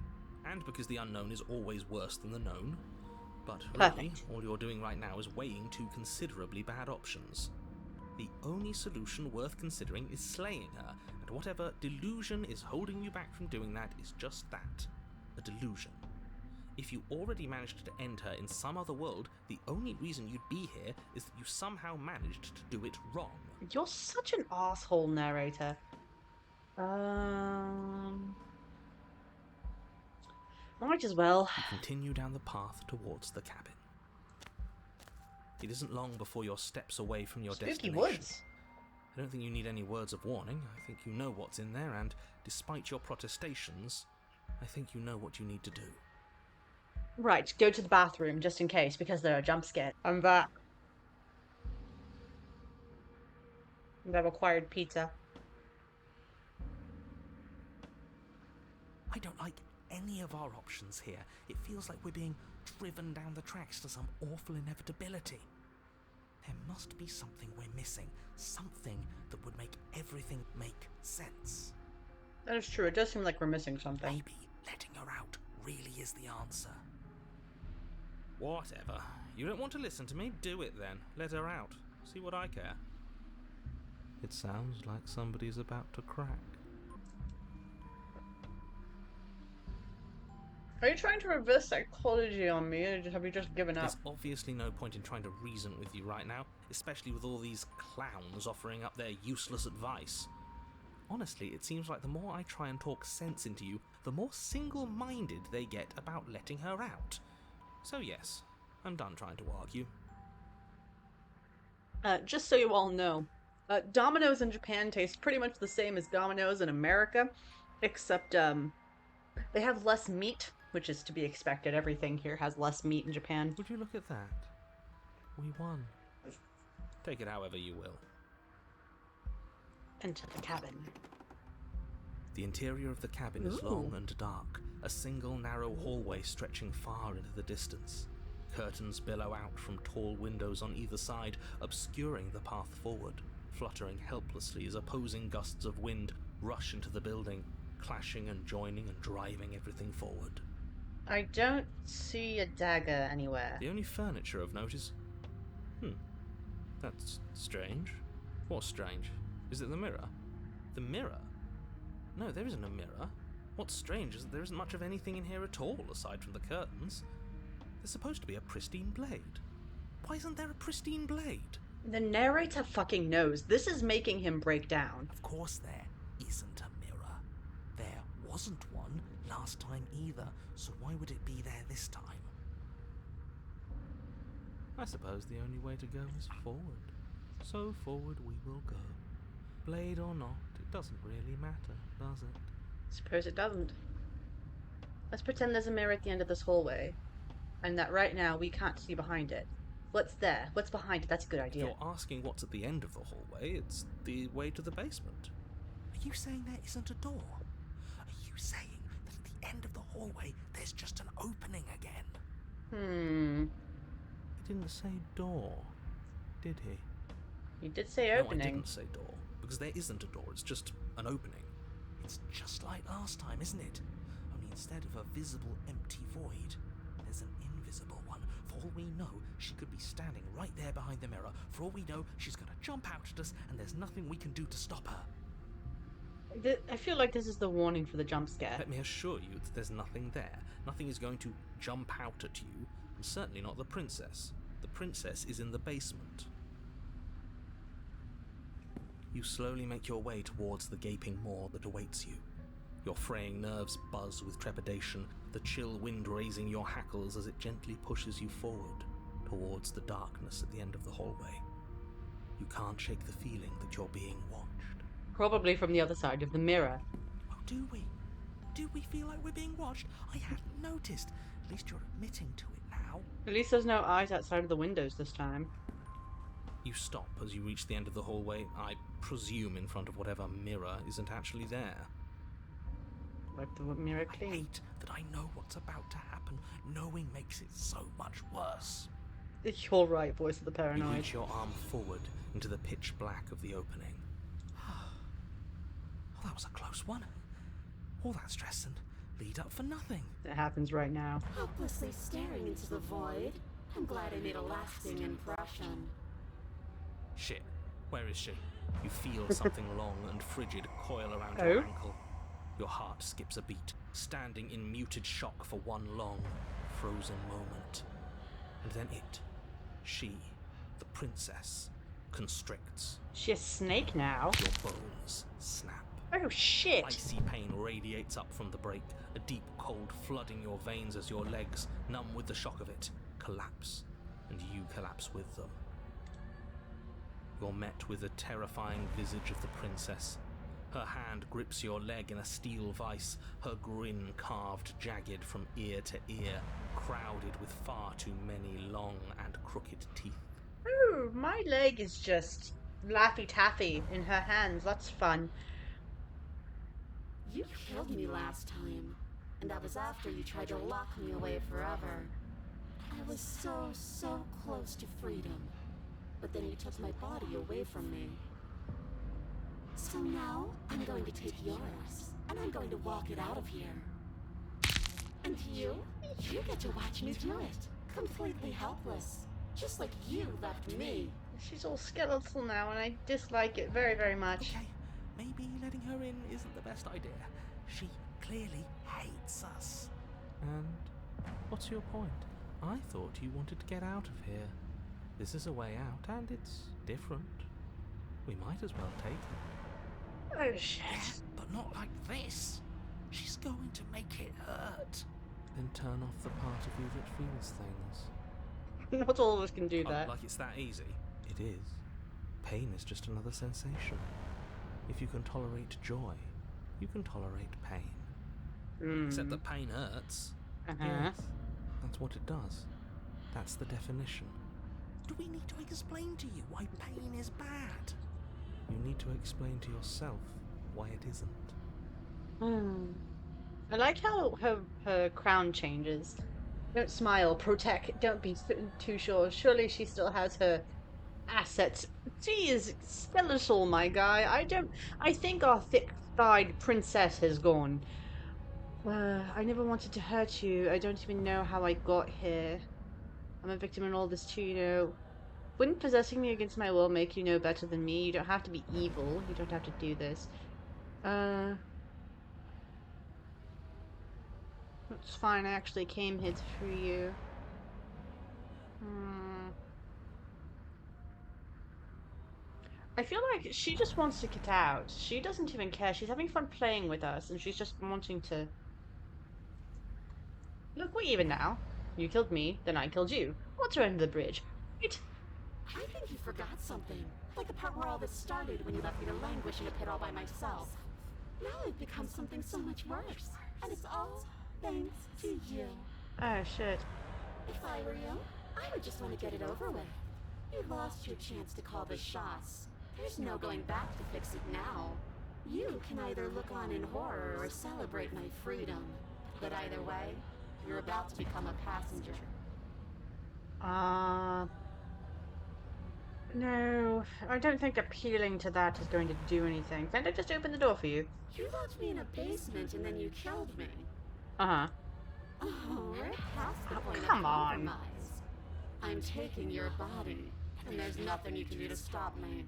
and because the unknown is always worse than the known. But really, Perfect. all you're doing right now is weighing two considerably bad options. The only solution worth considering is slaying her, and whatever delusion is holding you back from doing that is just that, a delusion. If you already managed to end her in some other world, the only reason you'd be here is that you somehow managed to do it wrong. You're such an asshole, narrator. Might as well. You continue down the path towards the cabin. It isn't long before your steps away from your Spooky destination. woods. I don't think you need any words of warning. I think you know what's in there, and despite your protestations, I think you know what you need to do. Right, go to the bathroom just in case, because there are jump scares. I'm back. That required pizza. I don't like any of our options here. It feels like we're being driven down the tracks to some awful inevitability. There must be something we're missing. Something that would make everything make sense. That is true. It does seem like we're missing something. Maybe letting her out really is the answer. Whatever. You don't want to listen to me? Do it then. Let her out. See what I care. It sounds like somebody's about to crack. Are you trying to reverse psychology on me, or have you just given up? There's obviously no point in trying to reason with you right now, especially with all these clowns offering up their useless advice. Honestly, it seems like the more I try and talk sense into you, the more single-minded they get about letting her out. So yes, I'm done trying to argue. Just so you all know, Domino's in Japan taste pretty much the same as Domino's in America, except they have less meat, which is to be expected. Everything here has less meat in Japan. Would you look at that? We won. Take it however you will. Enter the cabin. The interior of the cabin is long and dark, a single narrow hallway stretching far into the distance. Curtains billow out from tall windows on either side, obscuring the path forward, fluttering helplessly as opposing gusts of wind rush into the building, clashing and joining and driving everything forward. I don't see a dagger anywhere. The only furniture of note is... That's strange. What's strange? Is it the mirror? The mirror? No, there isn't a mirror. What's strange is that there isn't much of anything in here at all, aside from the curtains. There's supposed to be a pristine blade. Why isn't there a pristine blade? The narrator fucking knows. This is making him break down. Of course there isn't a mirror. There wasn't one last time either, so why would it be there this time? I suppose the only way to go is forward. So forward we will go. Blade or not, it doesn't really matter, does it? Suppose it doesn't. Let's pretend there's a mirror at the end of this hallway, and that right now we can't see behind it. What's there? What's behind it? That's a good idea. If you're asking what's at the end of the hallway, it's the way to the basement. Are you saying there isn't a door? Are you saying that at the end of the hallway there's just an opening again? He didn't say door, did he? He did say No, opening. I didn't say door, because there isn't a door, it's just an opening. It's just like last time, isn't it? Only instead of a visible empty void, there's an invisible one. For all we know, she could be standing right there behind the mirror. For all we know, she's going to jump out at us, and there's nothing we can do to stop her. I feel like this is the warning for the jump scare. Let me assure you that there's nothing there. Nothing is going to jump out at you, and certainly not the princess. The princess is in the basement. You slowly make your way towards the gaping maw that awaits you. Your fraying nerves buzz with trepidation, the chill wind raising your hackles as it gently pushes you forward, towards the darkness at the end of the hallway. You can't shake the feeling that you're being watched. Probably from the other side of the mirror. Oh, do we? Do we feel like we're being watched? I hadn't noticed. At least you're admitting to it now. At least there's no eyes outside of the windows this time. You stop as you reach the end of the hallway, I presume in front of whatever mirror isn't actually there. Wipe the mirror I clean. hate that I know what's about to happen. Knowing makes it so much worse. You're right, voice of the You paranoid. reach your arm forward into the pitch black of the opening. Oh, that was a close one. All that stress and lead up for nothing. It happens right now. Helplessly staring into the void. I'm glad I made a lasting impression. Shit, where is she? You feel something long and frigid coil around your Oh? ankle. Your heart skips a beat, standing in muted shock for one long, frozen moment. And then she, the princess, constricts. She's a snake now. Your bones snap. Oh shit! Icy pain radiates up from the break, a deep cold flooding your veins as your legs, numb with the shock of it, collapse, and you collapse with them. You're met with the terrifying visage of the princess. Her hand grips your leg in a steel vice, her grin carved jagged from ear to ear, crowded with far too many long and crooked teeth. Oh, my leg is just Laffy Taffy in her hands. That's fun. You killed me last time, and that was after you tried to lock me away forever. I was so close to freedom, but then you took my body away from me. So now, I'm going to take yours, and I'm going to walk it out of here. And you get to watch me do it, completely helpless, just like you left me. She's all skeletal now, and I dislike it very, very much. Okay, maybe letting her in isn't the best idea. She clearly hates us. And what's your point? I thought you wanted to get out of here. This is a way out, and it's different. We might as well take it. Oh shit. But not like this. She's going to make it hurt. Then turn off the part of you that feels things. Not all of us can do that. Like it's that easy? It is. Pain is just another sensation. If you can tolerate joy, you can tolerate pain. Except that pain hurts. Yes, that's what it does. That's the definition. Do we need to explain to you why pain is bad? You need to explain to yourself why it isn't. I like how her crown changes. Don't smile, protect, don't be too sure. Surely she still has her assets. She is skeletal, my guy. I think our thick-thighed princess has gone. I never wanted to hurt you. I don't even know how I got here. I'm a victim in all this too, you know. Wouldn't possessing me against my will make you know better than me? You don't have to be evil. You don't have to do this. It's fine, I actually came here to free you. I feel like she just wants to get out. She doesn't even care. She's having fun playing with us, and she's just wanting to... Look, we're even now. You killed me, then I killed you. What's her end of the bridge? Right? I think you forgot something. Like the part where all this started when you left me to languish in a pit all by myself. Now I've become something so much worse. And it's all thanks to you. Oh, shit. If I were you, I would just want to get it over with. You lost your chance to call the shots. There's no going back to fix it now. You can either look on in horror or celebrate my freedom. But either way, you're about to become a passenger. No, I don't think appealing to that is going to do anything. Can't I just open the door for you? You locked me in a basement and then you killed me. Uh-huh. Oh, we're past the point of come on. compromise. I'm taking your body, and there's nothing you can do to stop me.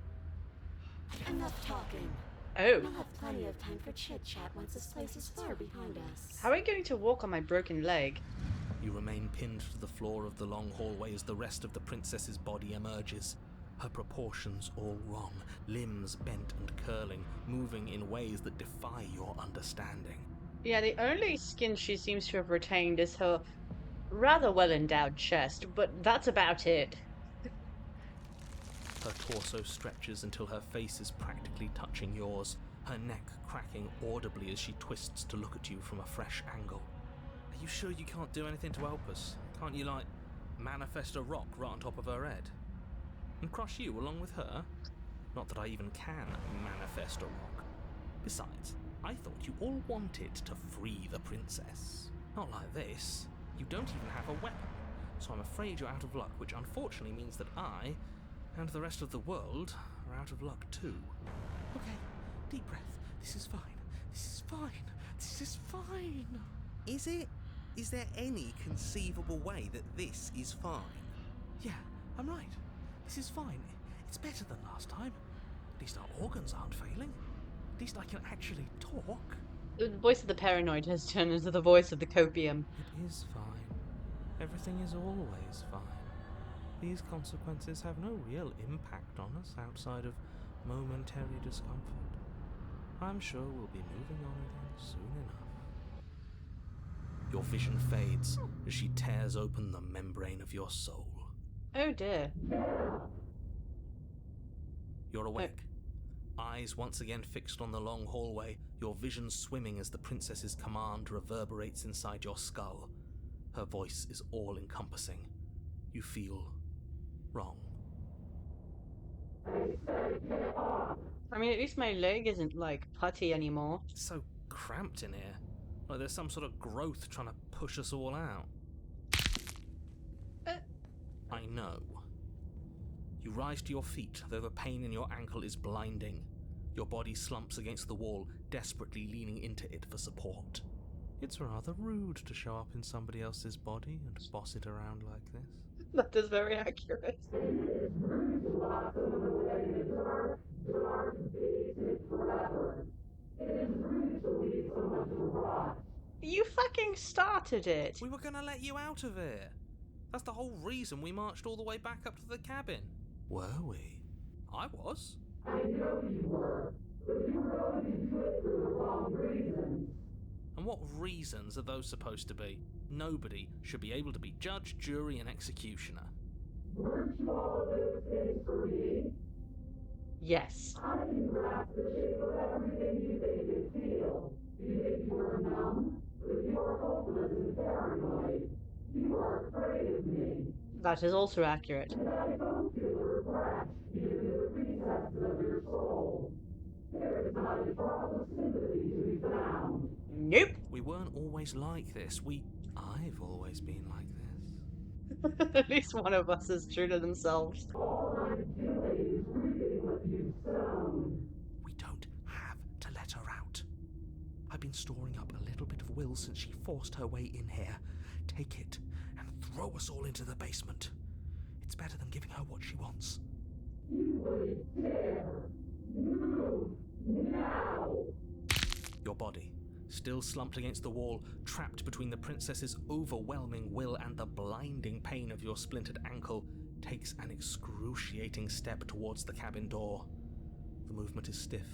Enough talking. Oh. We'll have plenty of time for chit-chat once this place is far behind us. How are you going to walk on my broken leg? You remain pinned to the floor of the long hallway as the rest of the princess's body emerges. Her proportions all wrong, limbs bent and curling, moving in ways that defy your understanding. Yeah, the only skin she seems to have retained is her rather well-endowed chest, but that's about it. Her torso stretches until her face is practically touching yours, her neck cracking audibly as she twists to look at you from a fresh angle. Are you sure you can't do anything to help us? Can't you, manifest a rock right on top of her head? And crush you along with her? Not that I even can manifest a rock. Besides, I thought you all wanted to free the princess. Not like this. You don't even have a weapon, so I'm afraid you're out of luck, which unfortunately means that I, and the rest of the world, are out of luck too. Okay, deep breath. This is fine. This is fine. This is fine. Is it? Is there any conceivable way that this is fine? Yeah, I'm right. This is fine. It's better than last time. At least our organs aren't failing. At least I can actually talk. The voice of the paranoid has turned into the voice of the copium. It is fine. Everything is always fine. These consequences have no real impact on us outside of momentary discomfort. I'm sure we'll be moving on again soon enough. Your vision fades as she tears open the membrane of your soul. Oh dear. You're awake. Eyes once again fixed on the long hallway, your vision swimming as the princess's command reverberates inside your skull. Her voice is all-encompassing. You feel wrong. I mean, at least my leg isn't, putty anymore. It's so cramped in here. Like there's some sort of growth trying to push us all out. I know. You rise to your feet, though the pain in your ankle is blinding. Your body slumps against the wall, desperately leaning into it for support. It's rather rude to show up in somebody else's body and boss it around like this. That is very accurate. You fucking started it! We were gonna let you out of here. That's the whole reason we marched all the way back up to the cabin. Were we? I was. I know you were, but you were going to do it for the wrong reasons. And what reasons are those supposed to be? Nobody should be able to be judge, jury, and executioner. Weren't you all of those things for me? Yes. I can grasp the shape of everything you think and feel. You think you were numb, but you are hopeless and paranoid. You are afraid of me. That is also accurate. And I don't feel regret, even in the recesses of your soul. There is not a drop of sympathy to be found. Nope. We weren't always like this. I've always been like this. At least one of us is true to themselves. All I'm doing is reaping what you've sown. We don't have to let her out. I've been storing up a little bit of will since she forced her way in here. Take it and throw us all into the basement. It's better than giving her what she wants. You wouldn't dare. Move now. Your body, still slumped against the wall, trapped between the princess's overwhelming will and the blinding pain of your splintered ankle, takes an excruciating step towards the cabin door. The movement is stiff,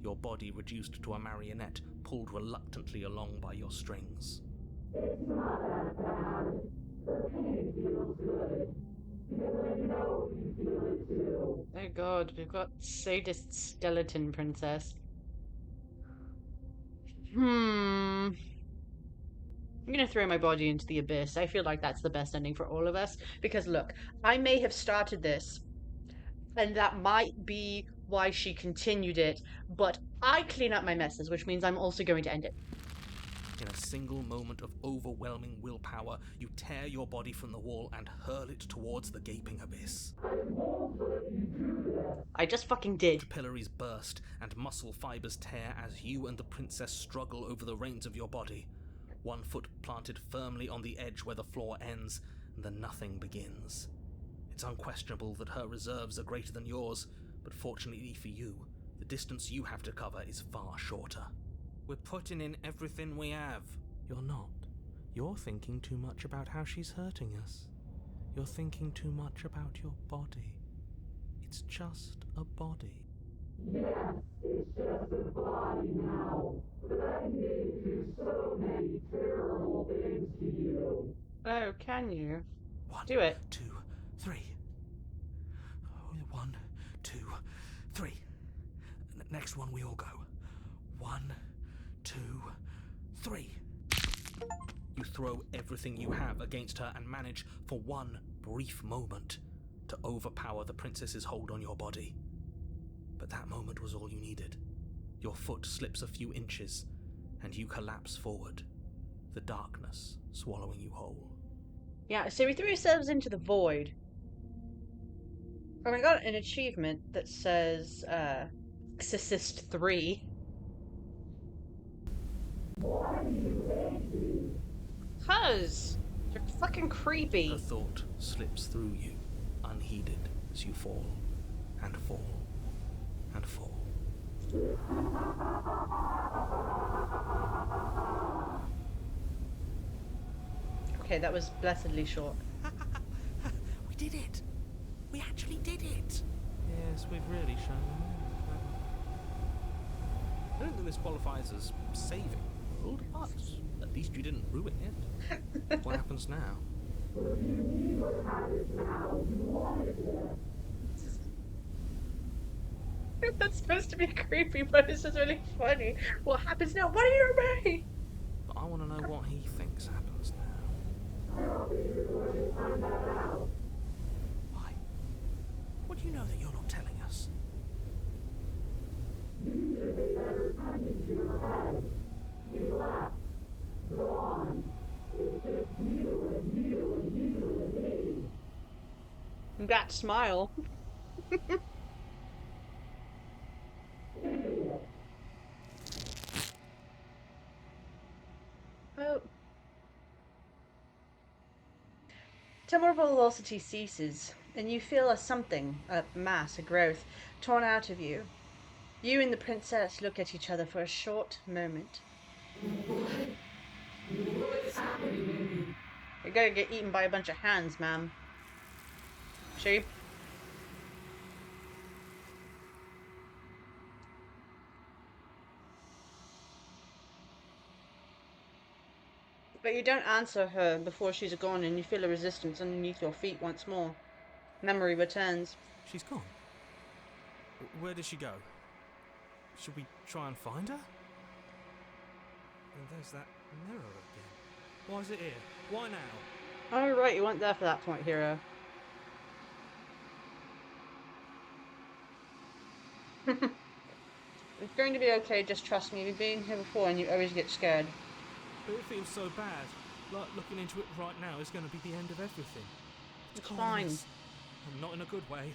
your body reduced to a marionette, pulled reluctantly along by your strings. It's not that bad. The pain feels good. Because I know you feel it too. Oh god, we've got sadist skeleton princess. I'm gonna throw my body into the abyss. I feel like that's the best ending for all of us. Because look, I may have started this, and that might be why she continued it, but I clean up my messes, which means I'm also going to end it. In a single moment of overwhelming willpower, you tear your body from the wall and hurl it towards the gaping abyss. I just fucking did. Capillaries burst and muscle fibers tear as you and the princess struggle over the reins of your body. One foot planted firmly on the edge where the floor ends, and the nothing begins. It's unquestionable that her reserves are greater than yours, but fortunately for you, the distance you have to cover is far shorter. We're putting in everything we have. You're not. You're thinking too much about how she's hurting us. You're thinking too much about your body. It's just a body. Yes, it's just a body now. But I did do so many terrible things to you. Oh, can you? One, Do it. 2, 3. 1, 2, 3. Next one we all go. 1, 2, 3. You throw everything you have against her and manage, for one brief moment, to overpower the princess's hold on your body. But that moment was all you needed. Your foot slips a few inches, and you collapse forward, the darkness swallowing you whole. Yeah, so we threw ourselves into the void. And we got an achievement that says, Exorcist 3. Cuz you're fucking creepy. A thought slips through you, unheeded, as you fall, and fall, and fall. Okay, that was blessedly short. We did it! We actually did it! Yes, we've really shown them. I don't think this qualifies as saving the world, but at least you didn't ruin it. What happens now? That's supposed to be creepy, but it's just really funny. What happens now? What do you mean? But I want to know what he thinks happens now. Why? What do you know that you're not telling us? That smile. Oh. Temporal velocity ceases, and you feel a something, a mass, a growth, torn out of you. You and the princess look at each other for a short moment. You're gonna get eaten by a bunch of hands, ma'am. Sheep. But you don't answer her before she's gone, and you feel a resistance underneath your feet once more. Memory returns. She's gone. Where did she go? Should we try and find her? And there's that mirror again. Why is it here? Why now? Oh, right, you weren't there for that point, hero. It's going to be okay, just trust me. We've been here before and you always get scared. But it feels so bad. Like looking into it right now is going to be the end of everything. It's fine. And not in a good way.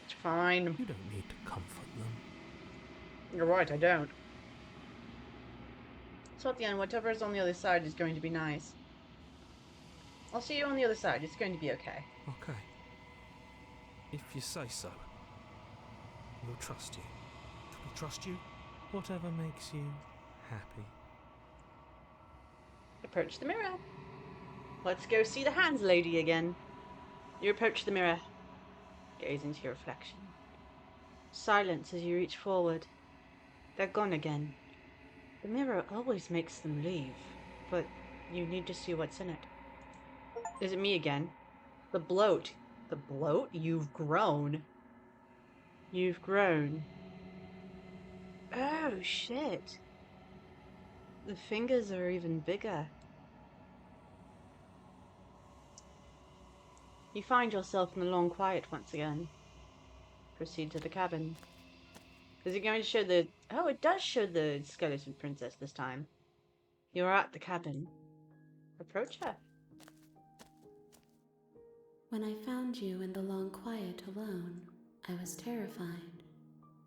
It's fine. You don't need to comfort them. You're right, I don't. So at the end, whatever is on the other side is going to be nice. I'll see you on the other side. It's going to be okay. Okay. If you say so. We'll trust you. We trust you. Whatever makes you happy. Approach the mirror. Let's go see the hands lady again. You approach the mirror. Gaze into your reflection. Silence as you reach forward. They're gone again. The mirror always makes them leave, but you need to see what's in it. Is it me again? The bloat. The bloat? You've grown. You've grown. Oh, shit. The fingers are even bigger. You find yourself in the long quiet once again. Proceed to the cabin. Is it going to show the... Oh, it does show the skeleton princess this time. You're at the cabin. Approach her. When I found you in the long quiet alone, I was terrified.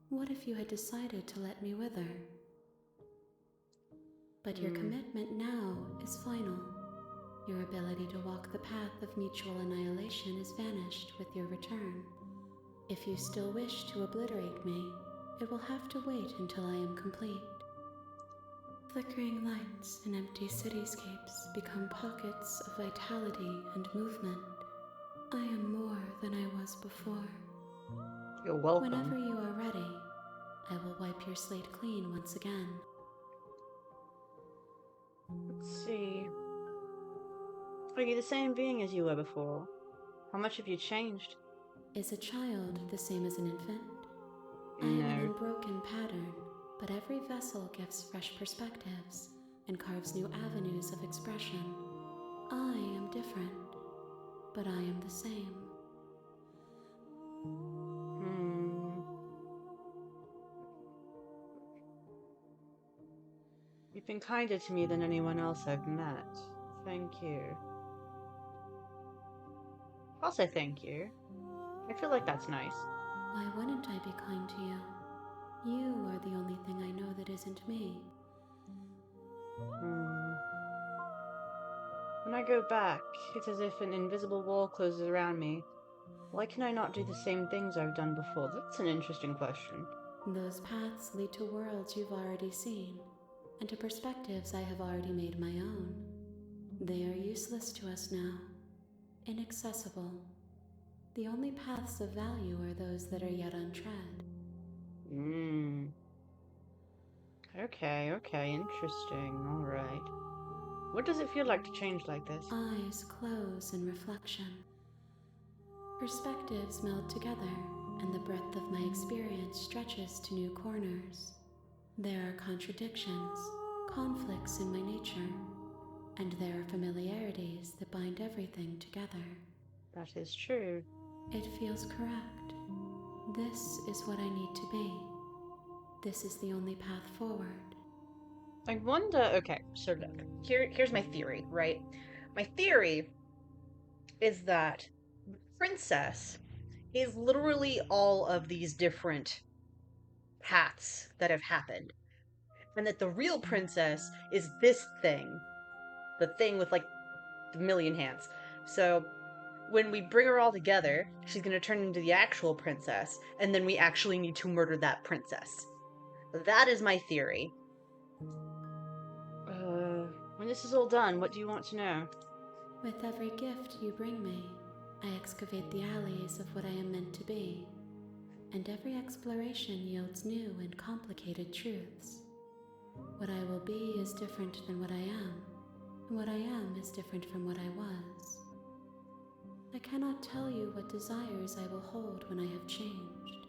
What if you had decided to let me wither? But your commitment now is final. Your ability to walk the path of mutual annihilation is vanished with your return. If you still wish to obliterate me, it will have to wait until I am complete. Flickering lights and empty cityscapes become pockets of vitality and movement. I am more than I was before. You're welcome. Whenever you are ready, I will wipe your slate clean once again. Let's see. Are you the same being as you were before? How much have you changed? Is a child the same as an infant? I am an unbroken pattern, but every vessel gives fresh perspectives and carves new avenues of expression. I am different, but I am the same. You've been kinder to me than anyone else I've met. Thank you. I'll say thank you. I feel like that's nice. Why wouldn't I be kind to you? You are the only thing I know that isn't me. When I go back, it's as if an invisible wall closes around me. Why can I not do the same things I've done before? That's an interesting question. Those paths lead to worlds you've already seen, and to perspectives I have already made my own. They are useless to us now, inaccessible. The only paths of value are those that are yet untread. Okay, interesting. Alright. What does it feel like to change like this? Eyes close in reflection. Perspectives meld together, and the breadth of my experience stretches to new corners. There are contradictions, conflicts in my nature, and there are familiarities that bind everything together. That is true. It feels correct. This is what I need to be. This is the only path forward. I wonder, okay, so look, here's my theory, right? My theory is that Princess is literally all of these different paths that have happened. And that the real princess is this thing. The thing with like the million hands. So when we bring her all together, she's going to turn into the actual princess, and then we actually need to murder that princess. That is my theory. When this is all done, what do you want to know? With every gift you bring me, I excavate the alleys of what I am meant to be, and every exploration yields new and complicated truths. What I will be is different than what I am, and what I am is different from what I was. I cannot tell you what desires I will hold when I have changed.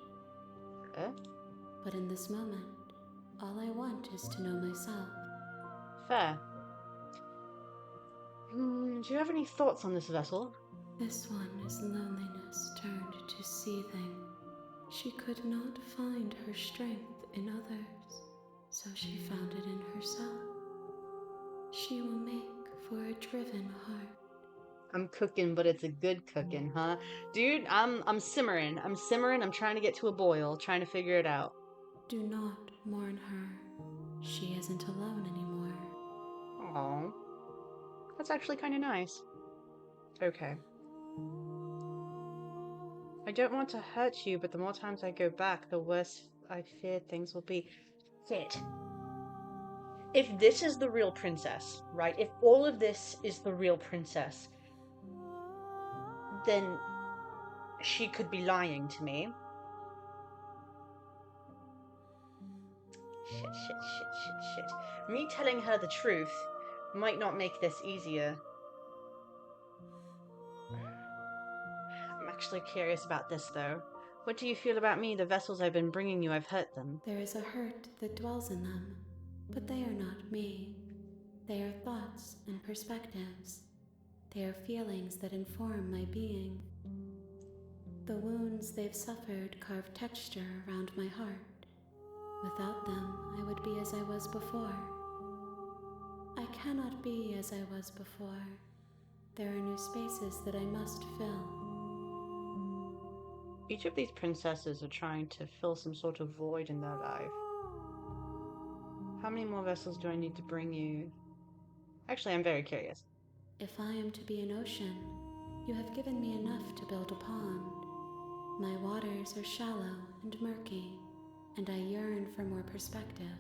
But in this moment, all I want is to know myself. Fair. Do you have any thoughts on this vessel? This one is loneliness turned to seething. She could not find her strength in others, so she found it in herself. She will make for a driven heart. I'm cooking, but it's a good cooking, huh? Dude, I'm simmering. I'm trying to get to a boil, trying to figure it out. Do not mourn her. She isn't alone anymore. Aww. That's actually kind of nice. Okay. I don't want to hurt you, but the more times I go back, the worse I fear things will be. Shit. If this is the real princess, right? If all of this is the real princess, then she could be lying to me. Shit. Me telling her the truth might not make this easier. I'm actually curious about this, though. What do you feel about me? The vessels I've been bringing you, I've hurt them. There is a hurt that dwells in them, but they are not me. They are thoughts and perspectives. They are feelings that inform my being. The wounds they've suffered carve texture around my heart. Without them, I would be as I was before. I cannot be as I was before. There are new spaces that I must fill. Each of these princesses are trying to fill some sort of void in their life. How many more vessels do I need to bring you? Actually, I'm very curious. If I am to be an ocean, you have given me enough to build a pond. My waters are shallow and murky, and I yearn for more perspective.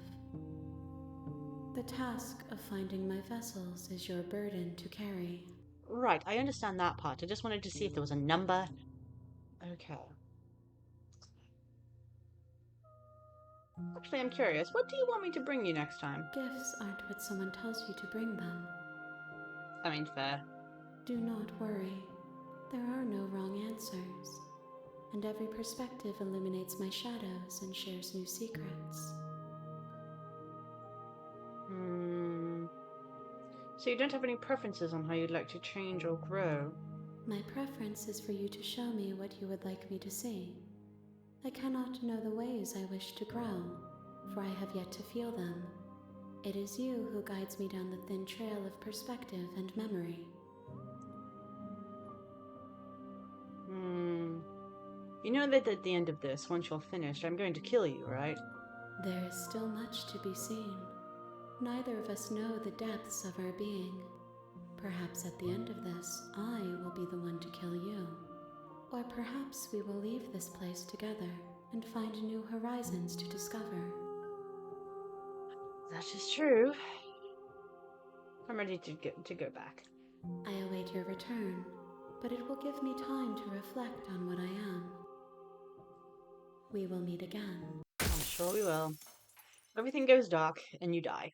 The task of finding my vessels is your burden to carry. Right, I understand that part. I just wanted to see if there was a number. Okay. Actually, I'm curious. What do you want me to bring you next time? Gifts aren't what someone tells you to bring them. I mean, fair. Do not worry. There are no wrong answers. And every perspective illuminates my shadows and shares new secrets. So you don't have any preferences on how you'd like to change or grow? My preference is for you to show me what you would like me to see. I cannot know the ways I wish to grow, for I have yet to feel them. It is you who guides me down the thin trail of perspective and memory. You know that at the end of this, once you're finished, I'm going to kill you, right? There is still much to be seen. Neither of us know the depths of our being. Perhaps at the end of this, I will be the one to kill you. Or perhaps we will leave this place together and find new horizons to discover. That is true. I'm ready to go back. I await your return, but it will give me time to reflect on what I am. We will meet again. I'm sure we will. Everything goes dark, and you die.